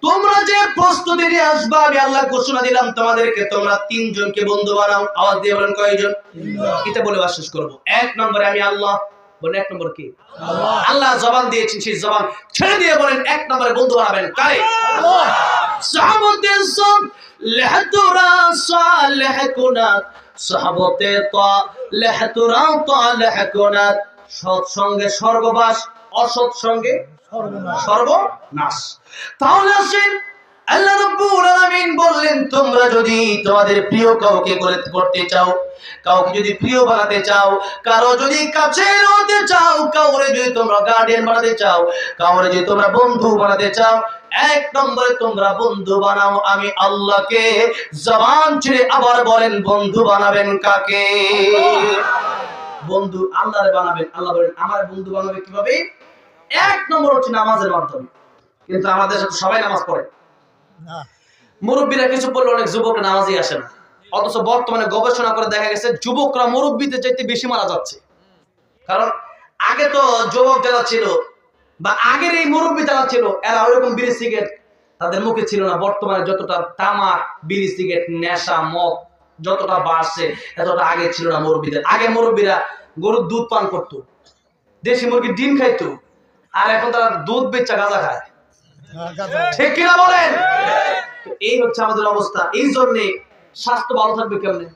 তোমরা যে প্রস্তুতি নিয়ে আসবা, আমি আল্লাহ ঘোষণা দিলাম তোমাদেরকে, তোমরা 3 জনকে বন্ধু বানাও। আওয়াজ দিয়ে বলেন কয়জন? এটা বলে শেষ করব। 1 নম্বরে আমি আল্লাহ বলেন। 1 নম্বর কি? আল্লাহ জবান দিয়েছেন, সেই জবান ছেড়ে দিয়ে বলেন 1 নম্বরে বন্ধু বানাবেন কারে? আল্লাহ। সাহাবতে সব লাহতুরা সালেহকুনাত, সাহাবতে তা লাহতুরা তালেহকুনাত। সৎ সঙ্গে স্বর্গবাস, অসৎ সঙ্গে সর্বনাশ। তাহলে আসেন আল্লাহ রাব্বুল আলামিন বললেন, তোমরা যদি তোমাদের প্রিয় কাউকে করতে চাও, কাউকে যদি প্রিয় বানাতে চাও, কারো যদি কাছের হতে চাও, কাউরে যদি তোমরা গার্ডিয়ান বানাতে চাও, কাউরে যদি তোমরা বন্ধু বানাতে চাও, 1 নম্বরে তোমরা বন্ধু বানাও আমি আল্লাহকে। জবান ছেড়ে আবার বলেন, বন্ধু বানাবেন কাকে? বন্ধু আল্লাহরে বানাবেন। আল্লাহ বলেন আমার বন্ধু বানাবে কিভাবে? 1 নম্বর হচ্ছে নামাজের মাধ্যমে। কিন্তু আমাদের সাথে সবাই নামাজ পড়ে না। মুরব্বীরা কিছু বললে অনেক যুবক নামাজই আসে না। অথচ বর্তমানে গবেষণা করে দেখা গেছে যুবকরা মুরব্বীদের চাইতে বেশি মারা যাচ্ছে। কারণ আগে তো যুবক যারা ছিল বা আগের এই মুরব্বী যারা ছিল, এরা ওইরকম বিড়ি সিগারেট তাদের মুখে ছিল না। বর্তমানে যতটা তামাক, বিড়ি সিগারেট, নেশা, মদ যতটা বাড়ছে, এতটা আগে ছিল না মুরব্বীদের। আগে মুরব্বীরা গরুর দুধ পান করতো, দেশি মুরগির ডিম খাইতো, আর এখন তারা দুধ বেচা গাঁজা খায়। ঠিক কিনা বলেন? এই হচ্ছে আমাদের অবস্থা। এই জন্যে স্বাস্থ্য ভালো থাকবে কেমনে?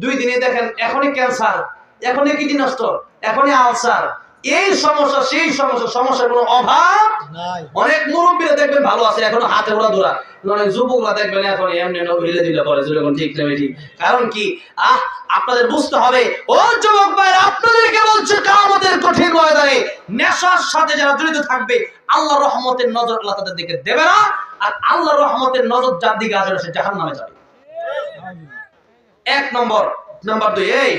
2 দিনে দেখেন, এখনই ক্যান্সার, এখনই কিডনি নষ্ট, এখনই আলসার, এই সমস্যা সেই সমস্যা, সমস্যার কোনো অভাব নাই। অনেক মুরব্বীরা দেখবেন ভালো আছে, এখনো হাতে ওরা ধরা। অনেক যুবকরা দেখবেন এখন এমনি ভিড়ে দিলে পরে যখন ঠিক নেবে ঠিক। কারণ কি? আপনাদের বুঝতে হবে, ও যুবক ভাই, আপনাদেরকে বলছে কিয়ামতের কঠিন ময়দানে নেশার সাথে যারা জড়িত থাকবে, আল্লাহর রহমতের নজর আল্লাহ তাদের দিকে দেবে না। আর আল্লাহর রহমতের নজর যার দিকে আসবে সে জাহান্নামে যাবে। 1 নম্বর। নাম্বার 2, এই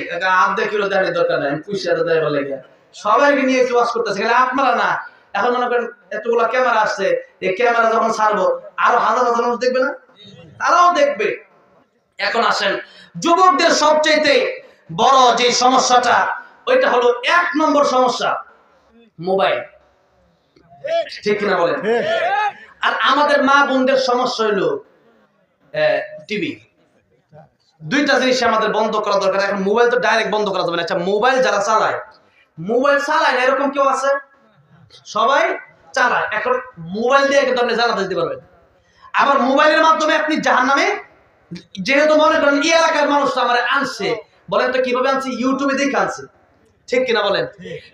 আধা কিলো দাঁড়িয়ে দরকার নাই, পুষিয়া দাঁড়িয়ে বলে গিয়া সবাইকে নিয়ে একটু ওয়াজ করতেছে, আপনারা না। এখন মনে করেন এতগুলো ক্যামেরা আসছে, এই ক্যামেরা যখন ছাড়বো আরো হাজার হাজার মানুষ দেখবে না? তারাও দেখবে। এখন আসেন, যুবকদের সবচেয়ে বড় যে সমস্যাটা, ওইটা হলো 1 নম্বর সমস্যা মোবাইল। ঠিক কিনা বলেন? আর আমাদের মা বোনদের সমস্যা হলো টিভি। 2টা জিনিস আমাদের বন্ধ করা দরকার। এখন মোবাইল তো ডাইরেক্ট বন্ধ করা যাবে না। আচ্ছা, মোবাইল যারা চালায়, মোবাইল চালায় না এরকম কেউ আছে? সবাই চালায়। এখন মোবাইল দিয়ে কিন্তু আপনি জানাতে দিতে পারবেন। আবার মোবাইলের মাধ্যমে আপনি জাহান্নামে, যেহেতু মনে করেন এই এলাকার মানুষ আমার আনছে, বলেন তো কিভাবে আনছে? ইউটিউবে দেখে আনছে, ঠিক কিনা বলেন?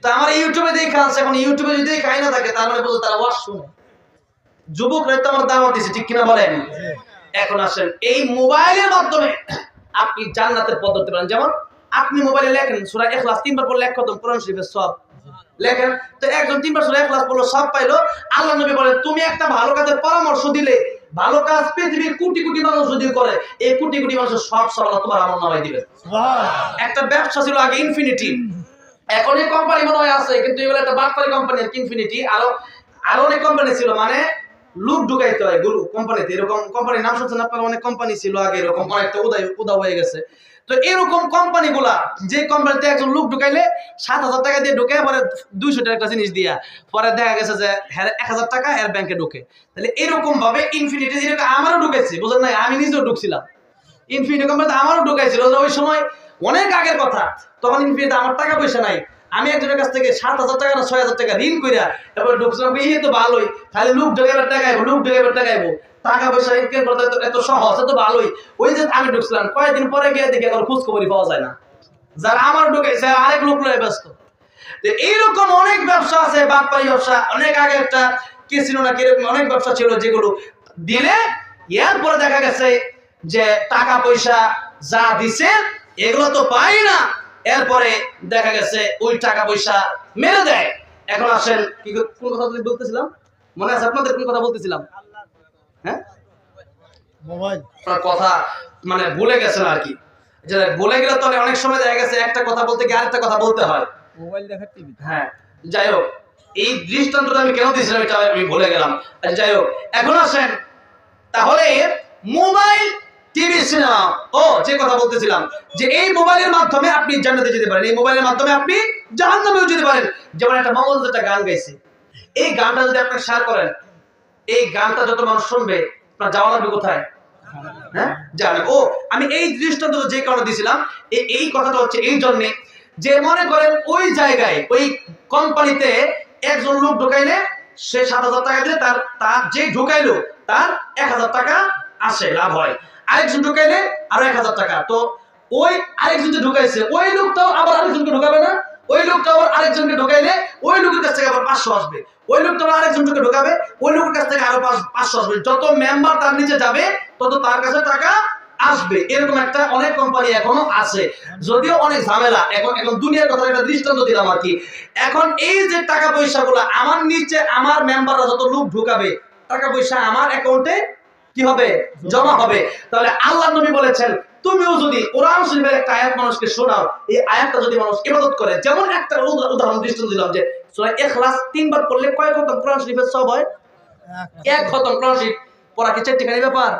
তো আমার ইউটিউবে দেখে আনছে, এখন ইউটিউবে যদি খাই না থাকে তার মানে বলতে তারা ওয়াজ শুনে, যুবকরা তো আমার দাওয়াত দিচ্ছে, ঠিক কিনা বলেন? এখন আসেন এই মোবাইলের মাধ্যমে আপনি জান্নাতের পথ ধরতে পারেন। যেমন আপনি মোবাইলে লেখেন সূরা ইখলাস 3 বার পড়লে 1 খতম কোরআন শরীফের সওয়াব লেখেন, তো একজন 3 বার সূরা ইখলাস পড়লো, সওয়াব পাইলো। আল্লাহ নবী বলেন তুমি একটা ভালো কাজের পরামর্শ দিলে, ভালো কাজ পৃথিবীর কোটি কোটি মানুষ যদি করে, এই কোটি কোটি মানুষের সব আল্লাহ তোমার আমলনামায় দিবেন। একটা ব্যবসা ছিল আগে ইনফিনিটি, এখন এই কোম্পানি মনে হয় আছে, কিন্তু এগুলো একটা বাটপারি কোম্পানি ইনফিনিটি, আরো অনেক কোম্পানি ছিল, মানে লুক ঢুকাইতে হয় গুরু কোম্পানিতে, এরকম কোম্পানির নাম শুনছেন আপনারা? অনেক কোম্পানি ছিল আগে, এরকম অনেকটা উদা হয়ে গেছে। তো এরকম কোম্পানিগুলা, যে কোম্পানিতে একজন লোক ঢুকাইলে 7,000 টাকা দিয়ে ঢুকে, পরে 200 টাকা একটা জিনিস দিয়া, পরে দেখা গেছে যে 1,000 টাকা এর ব্যাংকে ঢুকে। তাহলে এরকম ভাবে ইনফিনিটি, যেরকম আমারও ঢুকেছে, বুঝলেন না? আমি নিজেও ঢুকছিলাম ইনফিনিটি কোম্পানিতে, আমারও ঢুকাইছিল। ওই সময় অনেক আগের কথা, তখন ইনফিনিটিতে আমার টাকা পয়সা নাই, আমি একজনের কাছ থেকে 7,000 টাকা না 6,000 টাকা ঋণ কইরা এবার ঢুকছিলাম। এই তো ভালোই, খালি লোক ঢুকাইবার টাকা আইবো, লোক ঢুকাইবার টাকা আইবো, টাকা পয়সা ইনকাম করতে এত সহজ, এত ভালোই। ওই যে আমি ঢুকছিলাম, কয়েকদিন পরে গিয়ে দেখি এখন খোঁজ খবরই পাওয়া যায় না, যারা আমার ঢুকাইছে আরেক লোক লয়ে ব্যস্ত। তো এইরকম অনেক ব্যবসা আছে, বাটপারি ব্যবসা। অনেক আগে একটা কি ছিল না, কিরকম অনেক ব্যবসা ছিল যেগুলো দিলে এরপরে দেখা গেছে যে টাকা পয়সা যা দিছে এগুলো তো পাই না, এরপরে দেখা গেছে ওই টাকা পয়সা মেরে দেয়। এখন আসেন কি কোন কথা বলতেছিলাম, মনে আছে আপনাদের? কোন কথা বলতেছিলাম? হ্যাঁ, মোবাইল কথা মানে ভুলে গেছেন আর কি, যে ভুলে গেলে তাহলে অনেক সময় দেখা গেছে একটা কথা বলতে গিয়ে আরেকটা কথা বলতে হয়। মোবাইল দেখা, টিভি, হ্যাঁ, যাই হোক, এই দৃষ্টান্তটা আমি কেন দিয়েছিলাম এটা আমি ভুলে গেলাম। যাই হোক, এখন আসেন তাহলে মোবাইল, টিভি, সিনেমা, যে কথা বলতেছিলাম যে এই মোবাইলের মাধ্যমে আপনি জান্নাতে যেতে পারেন, এই মোবাইলের মাধ্যমে আপনি জাহান্নামেও যেতে পারেন। যেমন একটা মঙ্গল একটা গান গাইছে, এই গানটা যদি আপনি শেয়ার করেন, এই গানটা যত মানুষ শুনবে আপনার যাওয়া লাগবে কোথায়? হ্যাঁ, জানেন। আমি এই দৃষ্টান্ত যে কারণে দিয়েছিলাম, এই কথাটা হচ্ছে এই জন্যে যে মনে করেন ওই জায়গায় ওই কোম্পানিতে একজন লোক ঢুকাইলে সে 7,000 টাকা দিয়ে তার যে ঢুকাইলো তার 1,000 টাকা আসে, লাভ হয়। আরেকজন ঢুকাইলে আরো 1,000 টাকা। তো ওই আরেকজন যে ঢুকাইছে ওই লোকটাও আবার আরেকজনকে ঢুকাবে না, ওই লোকটা আবার আরেকজনকে ঢুকাইলে ওই লোকের কাছ থেকে আবার 500 আসবে, ওই লোকটা আবার আরেকজনকে ঢুকাবে, ওই লোকের কাছ থেকে আরো 500 আসবে। যত মেম্বার তার নিচে যাবে তত তার কাছে টাকা আসবে। এরকম একটা অনেক কোম্পানি এখনো আছে, যদিও অনেক ঝামেলা। এখন দুনিয়ার কথা একটা দৃষ্টান্ত দিলাম আর কি। এখন এই যে টাকা পয়সা গুলা আমার নিচে আমার মেম্বাররা যত লোক ঢুকাবে, টাকা পয়সা আমার অ্যাকাউন্টে কি হবে? জমা হবে। তাহলে আল্লাহ নবী বলেছেন তুমিও যদি কোরআন শরীফের একটা আয়াত মানুষকে শোনাও, এই আয়াতটা যদি মানুষ ইবাদত করে, যেমন একটা উদাহরণ দৃষ্টান্ত দিলাম যে সূরা ইখলাস 3 বার পড়লে কয় খতম কোরআন শরীফের সওয়াব হয়? 1 খতম কোরআন শরীফ পড়া কি চারটিখানি ব্যাপার?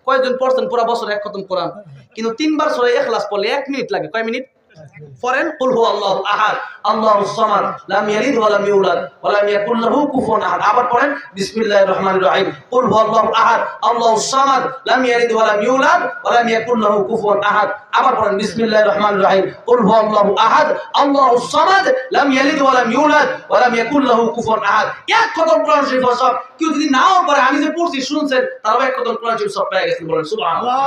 কয়জন পড়ছেন পুরো বছর 1 খতম কোরআন? কিন্তু 3 বার সূরা ইখলাস পড়লে 1 মিনিট লাগে। কয় মিনিট? পড়েন কুল হুয়াল্লাহু আহাদ আল্লাহুস সামাদ লাম ইয়ালিদ ওয়া লাম ইউলাদ ওয়া লাম ইয়াকুল লাহু কুফুয়ান আহাদ। আবার পড়েন বিসমিল্লাহির রহমানির রহিম কুল হুয়াল্লাহু আহাদ আল্লাহুস সামাদ লাম ইয়ালিদ ওয়া লাম ইউলাদ ওয়া লাম ইয়াকুল লাহু কুফুয়ান আহাদ। আবার পড়েন বিসমিল্লাহির রহমানির রহিম কুল হুয়াল্লাহু আহাদ আল্লাহুস সামাদ লাম ইয়ালিদ ওয়া লাম ইউলাদ ওয়া লাম ইয়াকুল লাহু কুফুয়ান আহাদ। 1 খতম কোরআন শরীফ সব। কেউ যদি নাও পড়ে, আমি যে পড়ছি শুনছেন, তারাও 1 খতম কোরআন শরীফ সব পেয়ে গেছেন। বলেন সুবহানাল্লাহ।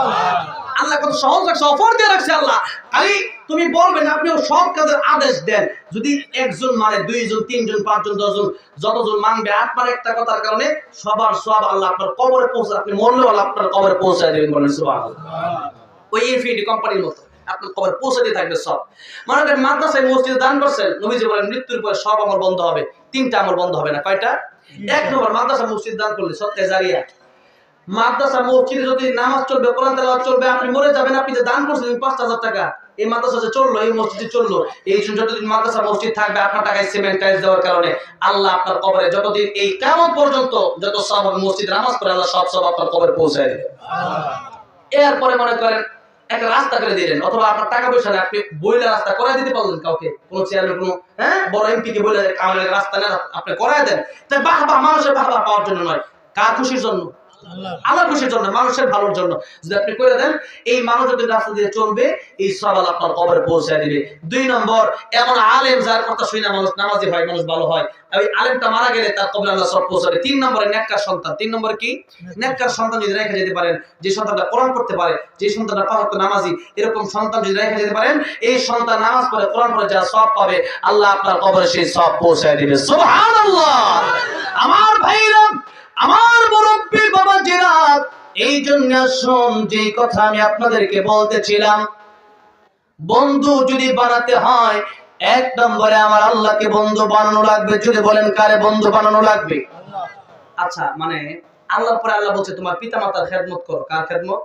আল্লাহ কত সহজ রাখছে, অফার দিয়ে রাখছে আল্লাহ। খালি তুমি বলবেন, আপনিও সব কাজের আদেশ দেন। যদি একজন মানে 2 জন 3 জন 5 জন 10 জন যতজন মানবে, আপনার একটা কথার কারণে সবার সব আল্লাহ আপনার কবরে পৌঁছে, আপনি মরলেও আল্লাহ আপনার কবরে পৌঁছায় দেবেন। বলেন সুবহানাল্লাহ। ওই ইনফিনিটি কোম্পানির মতো আপনার কবরে পৌঁছে দিয়ে থাকবে সব। মনে করেন মাদ্রাসায় মসজিদে দান করছেন, নবীজি বলেন মৃত্যুর পরে সব আমল বন্ধ হবে, 3টা আমল বন্ধ হবে না। কয়টা? 1 নম্বর মাদ্রাসা মসজিদ দান করলে সদকা জারিয়া। মাদ্রাসা মসজিদে যদি নামাজ চলবে, কোরআন তেলাওয়াত চলবে, আপনি মরে যাবেন, আপনি যে দান করছেন 5,000 টাকা, এই মাদ্রাসা যে চললো, এই মসজিদে চললো, এই যতদিন মাদ্রাসা মসজিদ থাকবে, আপনার টাকায় সিমেন্ট টাইলস দেওয়ার কারণে আল্লাহ আপনার কবরে যতদিন এই কিয়ামত পর্যন্ত যত সওয়াব মসজিদে নামাজ পড়ে, আল্লাহ সব সওয়াব আপনার কবরে পৌঁছায় দেবে। এরপরে মনে করেন একটা রাস্তা করে দিলেন, অথবা আপনার টাকা পয়সা নেই, আপনি বইলে রাস্তা করাই দিতে পারলেন কাউকে, কোনো চেয়ারম্যান, কোনো বড় এমপি কে বলে আমাদের রাস্তা নেই, আপনি করাই দেন। তাই বাহবা মানুষের বাহবা পাওয়ার জন্য নয়, কার খুশির জন্য? আল্লাহর খুশির জন্য, মানুষের ভালোর জন্য যদি আপনি করে দেন, এই মানুষ যদি রাস্তা দিয়ে চলবে, এই সব আল্লাহ আপনার কবরে পৌঁছায় দিবে। 2 নম্বর, এমন আলেম যার কথা শুনে মানুষ নামাজি হয়, মানুষ ভালো হয়, ওই আলেমটা মারা গেলে তার কবরে আল্লাহ সব পৌঁছাবে। 3 নম্বরে নেককার সন্তান। 3 নম্বর কি? নেককার সন্তান যদি রেখে যেতে পারেন, যে সন্তানটা কোরআন পড়তে পারে, যে সন্তানটা 5 ওয়াক্ত নামাজি, এরকম সন্তান যদি রেখে যেতে পারেন, এই সন্তান নামাজ পড়ে, কোরআন পড়ে যা সওয়াব পাবে, আল্লাহ আপনার কবরে সেই সওয়াব পৌঁছায় দিবে। সুবহানাল্লাহ। আমার ভাইরা, আমার মুরব্বি বাবা জিরাত, এই জন্য শুন, যে কথা আমি আপনাদেরকে বলতেছিলাম, বন্ধু যদি বানাতে হয়, 1 নম্বরে আমার আল্লাহকে বন্ধু বানানো লাগবে। যদি বলেন কারে বন্ধু বানানো লাগবে? আচ্ছা, মানে আল্লাহর পরে আল্লাহ বলছে তোমার পিতামাতার খেদমত করো। কার খেদমত?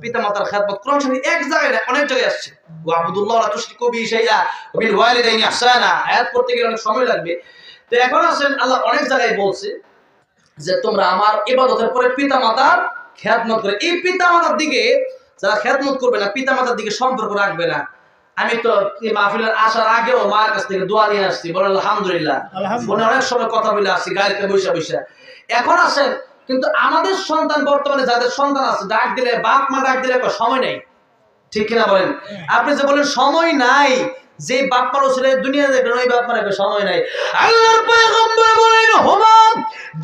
পিতামাতার খেদমত। কোরআন শরীফ এক জায়গায় না, অনেক জায়গায় আসছে। ওয়াবুদুল্লাহ ওয়া লা তুশরিকু বিহি শাইআ ওয়া বিল ওয়ালিদাইনি ইহসানা। আয়াত পড়তে গেলে অনেক সময় লাগবে। তো এখন আসেন, আল্লাহ অনেক জায়গায় বলছে যে তোমরা আমার ইবাদতের পরে পিতামাতার খেদমত করে। এই পিতামাতার দিকে যারা খেদমত করবে না, পিতামাতার দিকে সম্পর্ক রাখবে না, আমি তো এই মাহফিলের আসার আগেও মায়ের কাছ থেকে দোয়া নিয়ে আসছি, বলেন আলহামদুলিল্লাহ। মনে অনেক সময় কথা বলে আসছি গাড়িতে বসে বসে। এখন আসেন, কিন্তু আমাদের সন্তান, বর্তমানে যাদের সন্তান আছে, ডাক দিলে, বাপ মা ডাক দিলে সময় নেই, ঠিক কিনা বলেন? আপনি যে বলেন সময় নাই, যে বাপ মার ছেলে দুনিয়া দেখবেন, ওই বাপ মার সময় নাই। আল্লাহর পয়গম্বর বলেন, হুমা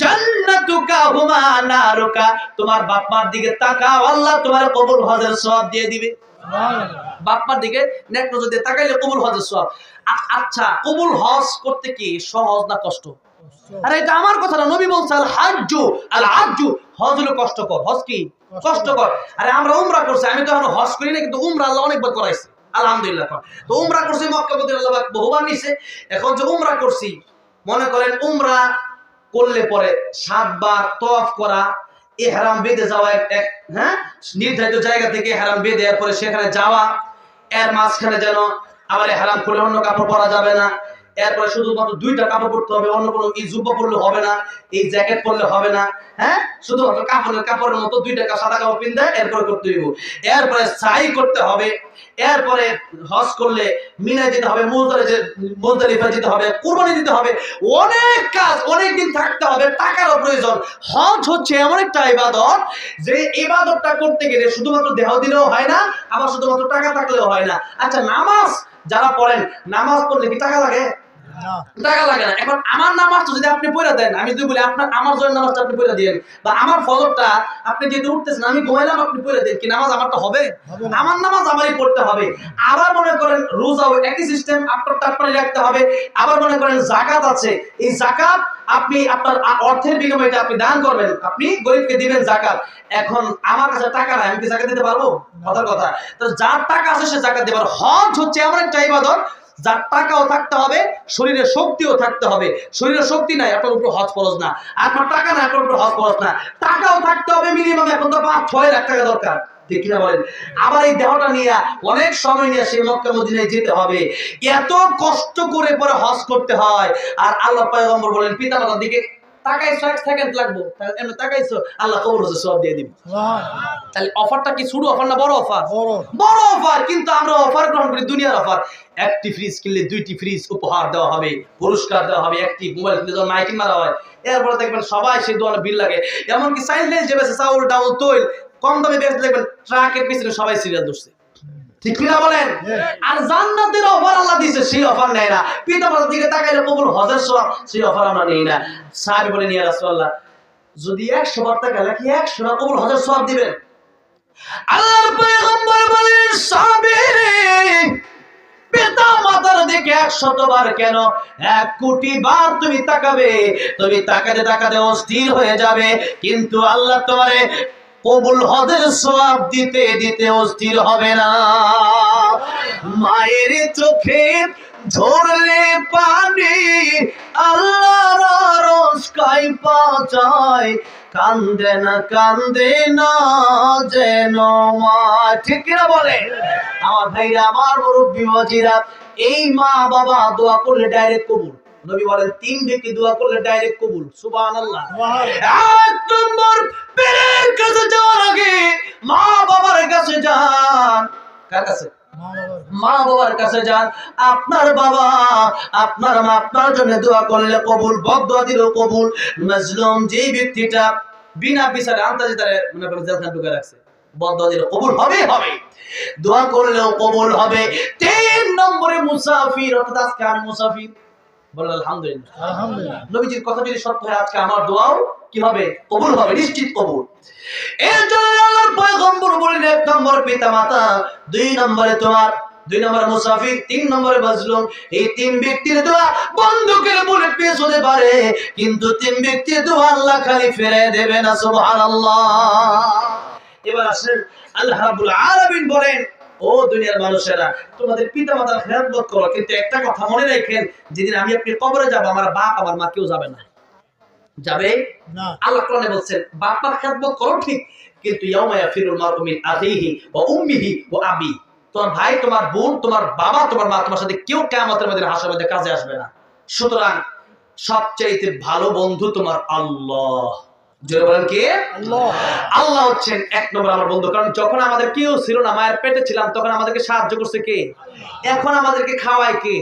জান্নাতুকা হুমা নারুকা, তোমার বাপ মার দিকে তাকাও, আল্লাহ তোমার কবুল হজের সওয়াব দিয়ে দিবে। বাপ মার দিকে নেক নজর দিয়ে তাকাইলে কবুল হজের সওয়াব। আচ্ছা, কবুল হজ করতে কি সহজ না কষ্ট? আরে এটা আমার কথা না, নবী বলছে আল হাজ্জু আল হাজ্জু, হজ হলো কষ্টকর। হজ কি? কষ্টকর। আরে আমরা উমরা করছি, আমি তো এখনো হজ করি না, কিন্তু উমরা আল্লাহ অনেকবার করাইছে, আলহামদুলিল্লাহ। তো উমরা করছি, মক্কা মদিনা আল্লাহ বহুবার নিছে। এখন যে উমরা করছি, মনে করেন উমরা করলে পরে 7 বার তওয়াফ করা, ইহরাম বেঁধে যাওয়া, এক নির্ধারিত জায়গা থেকে ইহরাম বেঁধে এরপরে সেখানে যাওয়া, এর মাঝখানে যেন আবার ইহরাম খুলে অন্য কাপড় পরা যাবে না, এরপরে শুধুমাত্র 2টা কাপড় পরতে হবে, অন্য কোনো জুব্বা পরলে হবে না, এই জ্যাকেট পরলে হবে না, শুধুমাত্র কাপড়ের মতো 2টা সাদা কাপড় পিনতে এরপরে করতে হইব। এরপরে সাই করতে হবে, এরপরে হজ করলে মিনায় যেতে হবে, মুজদালিফা যেতে হবে, কুরবানি দিতে হবে, অনেক কাজ, অনেক দিন থাকতে হবে, টাকারও প্রয়োজন। হজ হচ্ছে এমন একটা ইবাদত, যে ইবাদতটা করতে গেলে শুধুমাত্র দেহ দিলেও হয় না, আবার শুধুমাত্র টাকা থাকলেও হয় না। আচ্ছা, নামাজ যারা পড়েন, নামাজ পড়লে কি টাকা লাগে? টাকা লাগে না। এখন আমার নামাজটা যদি আপনি পড়ে দেন, আমি যদি বলি আপনার আমার জন্য নামাজটা আপনি পড়ে দিয়েন, বা আমার ফজরটা আপনি যেহেতু উঠতেছেন, আমি ঘুমাইলাম, আপনি পড়ে দেন, কি নামাজ আমারটা হবে? আমার নামাজ আমারই পড়তে হবে। আবার মনে করেন রোজাও একই সিস্টেম, আপনারটা আপনারই রাখতে হবে। আবার মনে করেন জাকাত আছে, এই জাকাত আপনি আপনার অর্থের বিনিময়ে আপনি দান করবেন, আপনি গরিবকে দিবেন জাকাত। এখন আমার কাছে টাকা নাই, আমি কি জাকাত দিতে পারবো? কথা। তো যার টাকা আছে সে জাকাত দিতে পারে। হজ হচ্ছে এমন একটা ইবাদত, যার টাকাও থাকতে হবে, শরীরের শক্তিও থাকতে হবে। শরীরের শক্তি নাই, আপনার উপর হজ ফরজ না। আপনার টাকা নাই, আপনার উপর হজ ফরজ না। টাকাও থাকতে হবে মিনিমাম, এখন তো 5-6 লাখ টাকা দরকার, ঠিক কিনা বলেন? আবার এই দেহটা নিয়ে অনেক সময় নিয়ে সেই মক্কা মদিনায় যেতে হবে, এত কষ্ট করে পরে হজ করতে হয়। আর আল্লাহ পয়গম্বর বলেন, পিতামাতার দিকে তাকাইছো 1 সেকেন্ড লাগবো, এমনি তাকাইছো, আল্লাহ কবুল হজের সওয়াব দিয়ে দিবে। তাহলে অফারটা কি ছোট অফার না বড় অফার? বড় অফার। কিন্তু আমরা অফার গ্রহণ করি দুনিয়ার অফার। 1টি ফ্রিজ কিনলে 2টি ফ্রিজ উপহার দেওয়া হবে, পুরস্কার দেওয়া হবে, 1টি মোবাইল কিনলে যখন মাইকিং মারা হয়, এরপরে দেখবেন সবাই সেই দোকানে বিল লাগে। এমনকি সাইলেন্স যে বেছে চাউল ডাউল তৈল কম দামে বেচতে দেখবেন ট্রাকের পিছনে সবাই সিরিয়াল ধরছে, ঠিক কিনা বলেন? আর জান্নাতের অফার আল্লাহ দিয়েছে, সেই অফার নেয় না। পিতামাতার দিকে তাকাইলে কবুল হজের সওয়াব, সেই অফার আমরা নেই না। সাহাবী বলেন, ইয়া রাসূলুল্লাহ, যদি 100 বার তাকালে কি 100 টা কবুল হজের সওয়াব দিবেন? আল্লাহর পয়গম্বর বলেন, সাহাবী রে, পিতামাতার দিকে 100 বার কেন, 1 কোটি বার তুমি তাকাবে, তুমি তাকাতে তাকাতে অস্থির হয়ে যাবে, কিন্তু আল্লাহ তোমারে কবুল হজের সওয়াব দিতে দিতে অস্থির হবে না। মায়ের চোখে ঝরলে পানি, আল্লাহর আরশ কাঁইপা যায়, কান্দে না যেন মা, ঠিক কিনা বলে? আমার ভাইরা, আমার মুরব্বি বাবাজিরা, এই মা বাবা দোয়া করলে ডাইরেক্ট কবুল। নবী বলেন 3 ব্যক্তি দোয়া করলে ডাইরেক্ট কবুল। সুবহানাল্লাহ। 1 নম্বর, পীরের কাছে যাওয়ার আগে মা বাবার কাছে যান। কার কাছে? মা বাবার কাছে যান। আপনার বাবা, আপনার মা আপনার জন্য দোয়া করলে কবুল, বদদোয়া দিলেও কবুল। মাজলুম যে ব্যক্তিটা বিনা বিচারে আন্তাজি তারে মনে করেন জেলখানা ঢুকে রাখছে, বদদোয়া দিলে কবুল হবে হবে, দোয়া করলেও কবুল হবে। 3 নম্বরে মুসাফির, অর্থাৎ আজকে আমি মুসাফির, বলেন আলহামদুলিল্লাহ। আলহামদুলিল্লাহ, নবীজির কথা যদি সত্য হয় আজকে আমার দোয়াও কি হবে, কবুল হবে, নিশ্চিত কবুল। এর জন্য আল্লাহর পয়গম্বর বলেন 1 নম্বর পিতামাতা, 2 নম্বরে তোমার 2 নম্বরে মুসাফির, 3 নম্বরে মাজলুম। এই 3 ব্যক্তির দোয়া বন্দুকের বুলেট পেস হতে পারে, কিন্তু 3 ব্যক্তির দোয়া আল্লাহ খালি ফিরিয়ে দেবে না, সুবহানাল্লাহ। এবার আসেন আল্লাহ রাব্বুল আলামিন বলেন, ও দুনিয়ার মানুষেরা, তোমাদের পিতামাতার খেদমত করো, কিন্তু একটা কথা মনে রাখেন, যেদিন আমি আপনি কবরে যাব, আমার বাপ আমার মা কেউ যাবে না, যাবে না। আল্লাহ কোরআনে বলছেন বাপ মার খেদমত করো ঠিক, কিন্তু ইয়াউমা ইয়াফিরুল মারউ মিন আখিহি ওয়া উম্মিহি ওয়া আবি, তোমার ভাই, তোমার বোন, তোমার বাবা, তোমার মা, তোমার সাথে কেউ কিয়ামতের ময়দানে হাসরের মধ্যে কাজে আসবে না। সুতরাং সবচাইতে ভালো বন্ধু তোমার আল্লাহ। জোরে বলেন কি? আল্লাহ। আল্লাহ হচ্ছেন 1 নম্বর আমার বন্ধু, কারণ যখন আমাদের কেউ ছিল না, মায়ের পেটে ছিলাম, তখন আমাদেরকে সাহায্য করছে কে? এখন আমাদেরকে খাওয়ায় কে?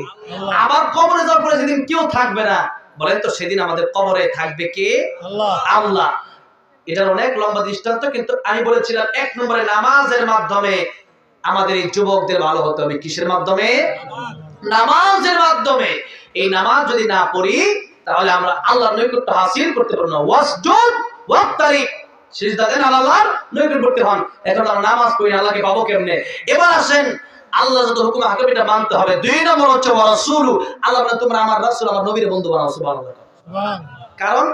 আবার কবরে যাওয়ার পরে যেদিন কেউ থাকবে না, বলেন তো সেদিন আমাদের কবরে থাকবে কে? আল্লাহ। আল্লাহ। এটার অনেক লম্বা দৃষ্টান্ত, কিন্তু আমি বলেছিলাম 1 নম্বরে নামাজের মাধ্যমে আমাদের এই যুবকদের ভালো হতে হবে। কিসের মাধ্যমে? নামাজের মাধ্যমে। এই নামাজ যদি না পড়ি, তাহলে আমরা আল্লাহর নৈকট্য হাসিল করতে পারবো না। ওয়াসজুদ ওয়াক্তারি, সিজদা দেন, আল্লাহর নৈকট্যবর্তী হন। এখন আমরা নামাজ পড়ি, আল্লাহকে পাবো কেমনে? এবার আসেন, আল্লাহ যত হুকুম হাকিম এটা মানতে হবে। 2 নম্বর হচ্ছে ওয়া রাসূলু, আল্লাহ বলেন তোমরা আমার রাসূল, আমার নবীর বন্ধু বানাও, সুবহানাল্লাহ। কারণ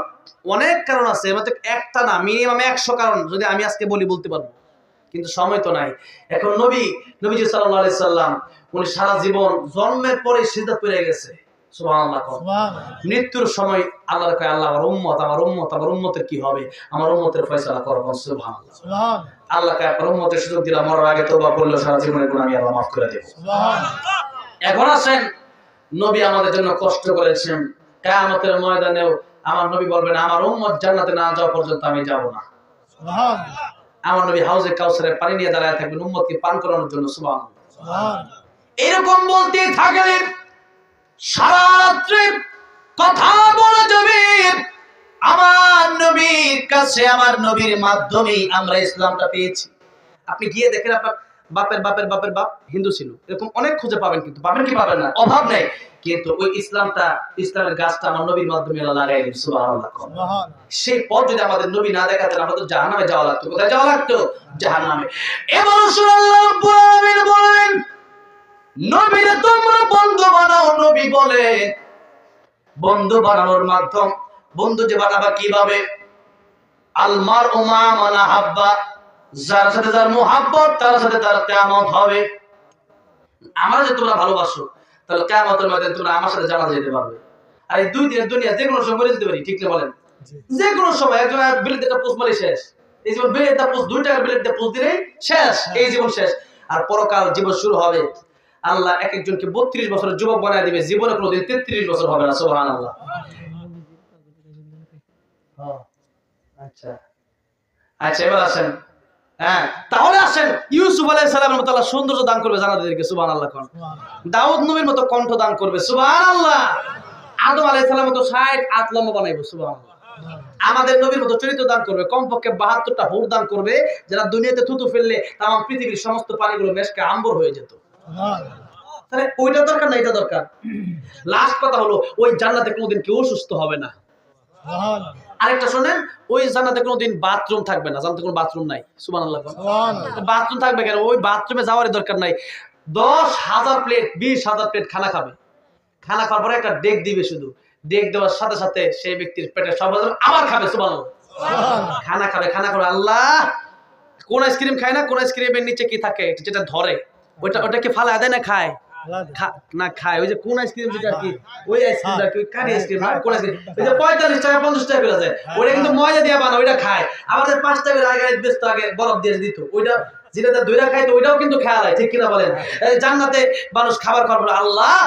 অনেক কারণ আছে, এর মধ্যে একটা না, মিনিমাম 100 কারণ যদি আমি আজকে বলতে পারবো, কিন্তু সময় তো নাই। এখন নবীজি সাল্লাল্লাহু আলাইহি সাল্লাম উনি সারা জীবন জন্মের পরে সিজদা পড়ে গেছে, সুবহানাল্লাহ। মৃত্যুর সময় আল্লাহর কয়, আল্লাহ আমার উম্মত, আমার উম্মত, আমার উম্মতের কি হবে, আমার উম্মতের ফয়সালা করো, সুবহানাল্লাহ। আল্লাহ কয় আপনার উম্মতের সুযোগ দিলাম, মরার আগে তওবা করলে সারা জীবনের গুনাহ আমি আল্লাহ মাফ করে দেব, সুবহানাল্লাহ। এখন আসেন, নবী আমাদের জন্য কষ্ট করেছেন, কিয়ামতের ময়দানেও আমার নবী বলবেন আমার উম্মত জান্নাতে না যাওয়া পর্যন্ত আমি যাব না, সুবহানাল্লাহ। আমার নবী হাউজে কাউসারের পানি নিয়ে দাঁড়ায় থাকবেন উম্মতকে পান করানোর জন্য, সুবহানাল্লাহ, সুবহানাল্লাহ। এরকম বলতে থাকলে সারা রাত্রি কথা বলা যাবে। আমার নবীর কাছে, আমার নবীর মাধ্যমেই আমরা ইসলামটা পেয়েছি। আপনি গিয়ে দেখেন, আপনার বাপের বাপের বাপের বাপ হিন্দু ছিল, এরকম অনেক খুঁজে পাবেন, কিন্তু পাবেন কি পাবেন না, অভাব নেই। কিন্তু ওই ইসলামের গাছটা আমার নবীর মাধ্যমে আল্লাহ লাগাইলেন, সুবহানাল্লাহ। সেই পথ যদি আমাদের নবী না দেখাতেন, আমাদের জাহান্নামে যাওয়া লাগতো। কোথায় যাওয়া লাগতো? জাহান্নামে। এবার আল্লাহ রাব্বুল আলামিন বলেন, নবীরে তোমরা বন্ধু বানাও। নবী বলে বন্ধু বানানোর মাধ্যম, বন্ধু যে বানাবা কিভাবে? আল মারউ মা মান আহাব্বা, যার সাথে যার মুহাব্বত, তার সাথে তার কিয়ামত হবে। আমরা যে তোমরা ভালোবাসো, তাহলে কিয়ামতের ময়দানে তোমরা আমার সাথে জানা যেতে পারবে। আর এই 2 দিনের দুনিয়া যে কোনো সময় যেতে পারি, ঠিক না বলেন? যে কোনো সময় একজন বিলেতে একটা পোস্ট মারি শেষ, এই জীবন বিলেতে পোস্ট 2 টাকার বিলেতে পোস্ট দিলেই শেষ, এই জীবন শেষ। আর পরকাল জীবন শুরু হবে। আল্লাহ এক একজনকে 32 বছরের যুবক বানায় দিবে, জীবনে কোনোদিন 33 বছর হবে না, সুবহানাল্লাহ। আচ্ছা আচ্ছা, এবার আসেন, তাহলে আসেন, ইউসুফ আলাইহিস সালামের মতো আল্লাহ সৌন্দর্য দান করবে জান্নাতীদেরকে, সুবহানাল্লাহ। দাউদ নবীর মতো কণ্ঠ দান করবে, সুবহানাল্লাহ। আদম আলাইহিস সালামের মতো 60 হাত লম্বা বানাইবে, সুবহানাল্লাহ। আমাদের নবীর মতো চরিত্র দান করবে, কমপক্ষে 72টা হুর দান করবে, যারা দুনিয়াতে থুতু ফেললে তামাম পৃথিবীর সমস্ত পানিগুলো মেশকে আম্বর হয়ে যেত। তাহলে ওইটা দরকার না, এটা দরকার। লাস্ট কথা হলো, ওই জান্নাতে কোনোদিন কেউ অসুস্থ হবে না। আরেকটা শোনেন, ওই জান্নাতে কোনোদিন বাথরুম থাকবে না, জান্নাতে কোনো বাথরুম নাই, সুবহানাল্লাহ। বাথরুম থাকবে কেন? ওই বাথরুমে যাওয়ারই দরকার নাই। 10,000 প্লেট 20,000 প্লেট খানা খাবে, খানা খাওয়ার পরে একটা ডেক দিবে, শুধু ডেক দেওয়ার সাথে সাথে সেই ব্যক্তির পেটে সব আবার খাবে, সুবহানাল্লাহ। খানা খাবে, খানা খাবে। আল্লাহ কোন আইসক্রিম খায় না? কোন আইসক্রিমের নিচে কি থাকে যেটা ধরে, ওটাকে ফালা দেয় না, খায় না? খায়। ওই যে কোন আইসক্রিম যেটা কি, ওই আইসক্রিমটা কি কারি আইসক্রিম না, কোন আইসক্রিম ওই যে 45 টাকা 50 টাকা করে যায়, ওটা কিন্তু ময়দা দিয়ে বানায়, ওইটা খায়। আমাদের 5 টাকা আগে ব্যস্ত, আগে বরফ দিয়ে দিত, ওইটা যেটা দইরা খাইতো ওইটাও কিন্তু খেয়াল হয়, ঠিক কিনা বলেন? জান্নাতে মানুষ খাবার খাওয়ার পরে আল্লাহ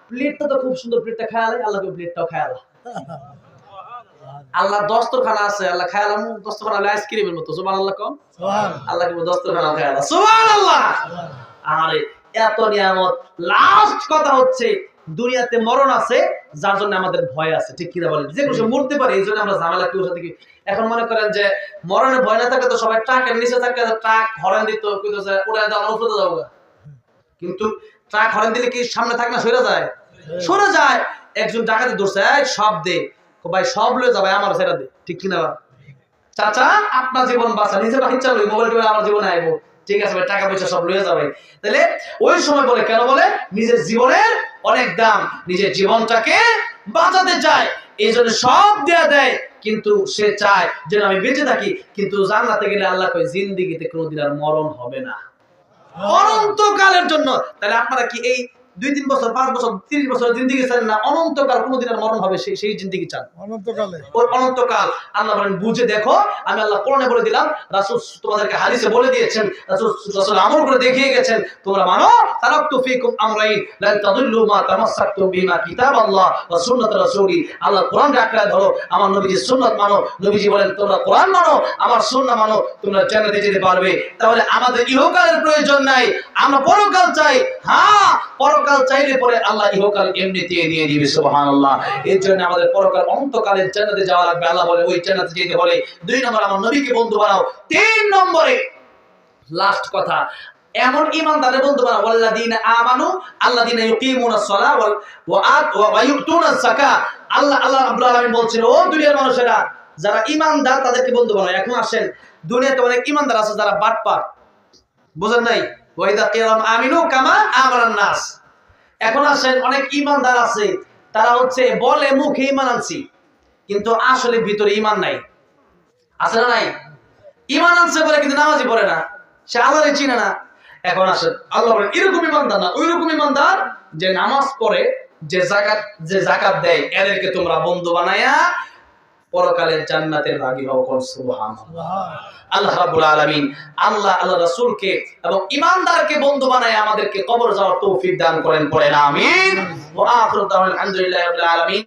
প্লেটটা তো খুব সুন্দর, প্লেটটা খেয়াল হয়, আল্লাহকে প্লেটটাও খেয়াল। আল্লাহ দস্তরখানা আছে, আল্লাহ খেয়াল দস্তরখানা হলো আইসক্রিমের মতো, সুবহানাল্লাহ। কম আল্লাহ কিন্তু দস্তরখানা খেয়াল, সুবহানাল্লাহ। আরে এত নিয়ামত। লাস্ট কথা হচ্ছে, দুনিয়াতে মরণ আছে, যার জন্য আমাদের ভয় আছে, ঠিক কিনা বলেন? যে কিছু মরতে পারে, এই জন্য আমরা ঝামেলা কেউ সাথে। এখন মনে করেন যে মরণে ভয় না থাকে তো সবাই ট্রাকের নিচে থাকে, ট্রাক হরেন দিত, উড়ায় দাও উপরে যাবো। কিন্তু ট্রাক হরেন দিলে কি সামনে থাকে না, সরে যায়? সরে যায়। একজন ডাকাতি ধরছে, সব দে ভাই, সব লয়ে যাবে, আমার সেটা দে, ঠিক কিনা? চাচা আপনার জীবন বাঁচা, নিজে বাকি চালু, মোবাইল টোবাইল আমার জীবনে আইবো, ঠিক আছে ভাই, টাকা পয়সা সব লয়ে যাবে। তাহলে ওই সময় বলে, কেন বলে? নিজের জীবনের অনেক দাম, নিজের জীবনটাকে বাঁচাতে চায়, এই জন্য সব দেয়া দেয়। কিন্তু সে চায় যেন আমি বেঁচে থাকি। কিন্তু জান্নাতে গেলে আল্লাহ কয় জিন্দেগিতে কোনোদিন আর মরণ হবে না, অনন্তকালের জন্য। তাহলে আপনারা কি এই 2-3 বছর, 5 বছর, 30 বছর জিন্দেগি চান না? অনন্তকাল কোনোদিন আর মরণ হবে সেই জিন্দেগি চান? অনন্তকালে, ওই অনন্তকাল। আল্লাহ বলেন বুঝে দেখো, আমি আল্লাহ কোরআনে বলে দিলাম, রাসূল তোমাদেরকে হাদিসে বলে দিয়েছেন, রাসূল আমল করে দেখিয়ে গেছেন, তোমরা মানো। তারাকতু ফীকুম আমরাইন লান তাদুল্লু মা তামাসসাকতুম বিমা কিতাবাল্লাহ ওয়া সুন্নাত রাসূলি। আল্লাহ কোরআন রাখলে ধরো, আমার নবীজির সুন্নাত মানো। নবীজি বলেন তোমরা কোরআন মানো, আমার সুন্নাহ মানো, তোমরা জান্নাতে যেতে পারবে। তাহলে আমাদের ইহকালের প্রয়োজন নাই, আমরা পরকাল চাই। হ্যাঁ, পরকাল চাইলে পরে আল্লাহ ইহকাল এমনিতে দিয়ে দিবে, সুবহানাল্লাহ। এর জন্য আমাদের পরকাল অন্তকালের জান্নাতে যাওয়া লাগবে। আল্লাহ বলে ওই জান্নাতে যেতে হলে 2 নম্বর আমার নবীকে বন্ধু বানাও। 3 নম্বরে লাস্ট কথা, এমন ঈমানদারের বন্ধু বানাও, ওয়াল্লাযীনা আমানু আল্লাযীনা ইউকিমুনাস সালাহ ওয়া ইউতুনাস যাকাত। আল্লাহ রাব্বুল আলামিন বলছেন, ও দুনিয়ার মানুষেরা, যারা ঈমানদার তাদেরকে বন্ধু বানাও। এখন আসেন, দুনিয়াতে অনেক ঈমানদার আছে যারা বাটপার, বুঝেন নাই? ওয়া ইযা কিয়াম আমিনু কামা আমানান নাস। এখন আসেন, অনেক ঈমানদার আছে, তারা হচ্ছে বলে মুখে ঈমান আনছি, কিন্তু আসলে ভিতরে ঈমান নাই। আছে না নাই? ঈমান আনছে বলে কিন্তু নামাজই পড়ে না, সে আল্লাহরে চিনে না। এখন আসেন, আল্লাহ বলেন এরকম ঈমানদার না, ওইরকম ঈমানদার যে নামাজ পড়ে, যে যাকাত দেয়, এদেরকে তোমরা বন্ধু বানায়া পরকালের জান্নাতের ভাগী হও। সুবহানাল্লাহ। আল্লাহ রাব্বুল আলামিন আল্লাহ রাসূলকে এবং ঈমানদারকে বন্ধু বানায় আমাদেরকে কবর যাওয়ার তৌফিক দান করেন, পড়েন আমিন। ওয়া আখিরু দাওয়ানা আলহামদুলিল্লাহি রাব্বিল আলামিন।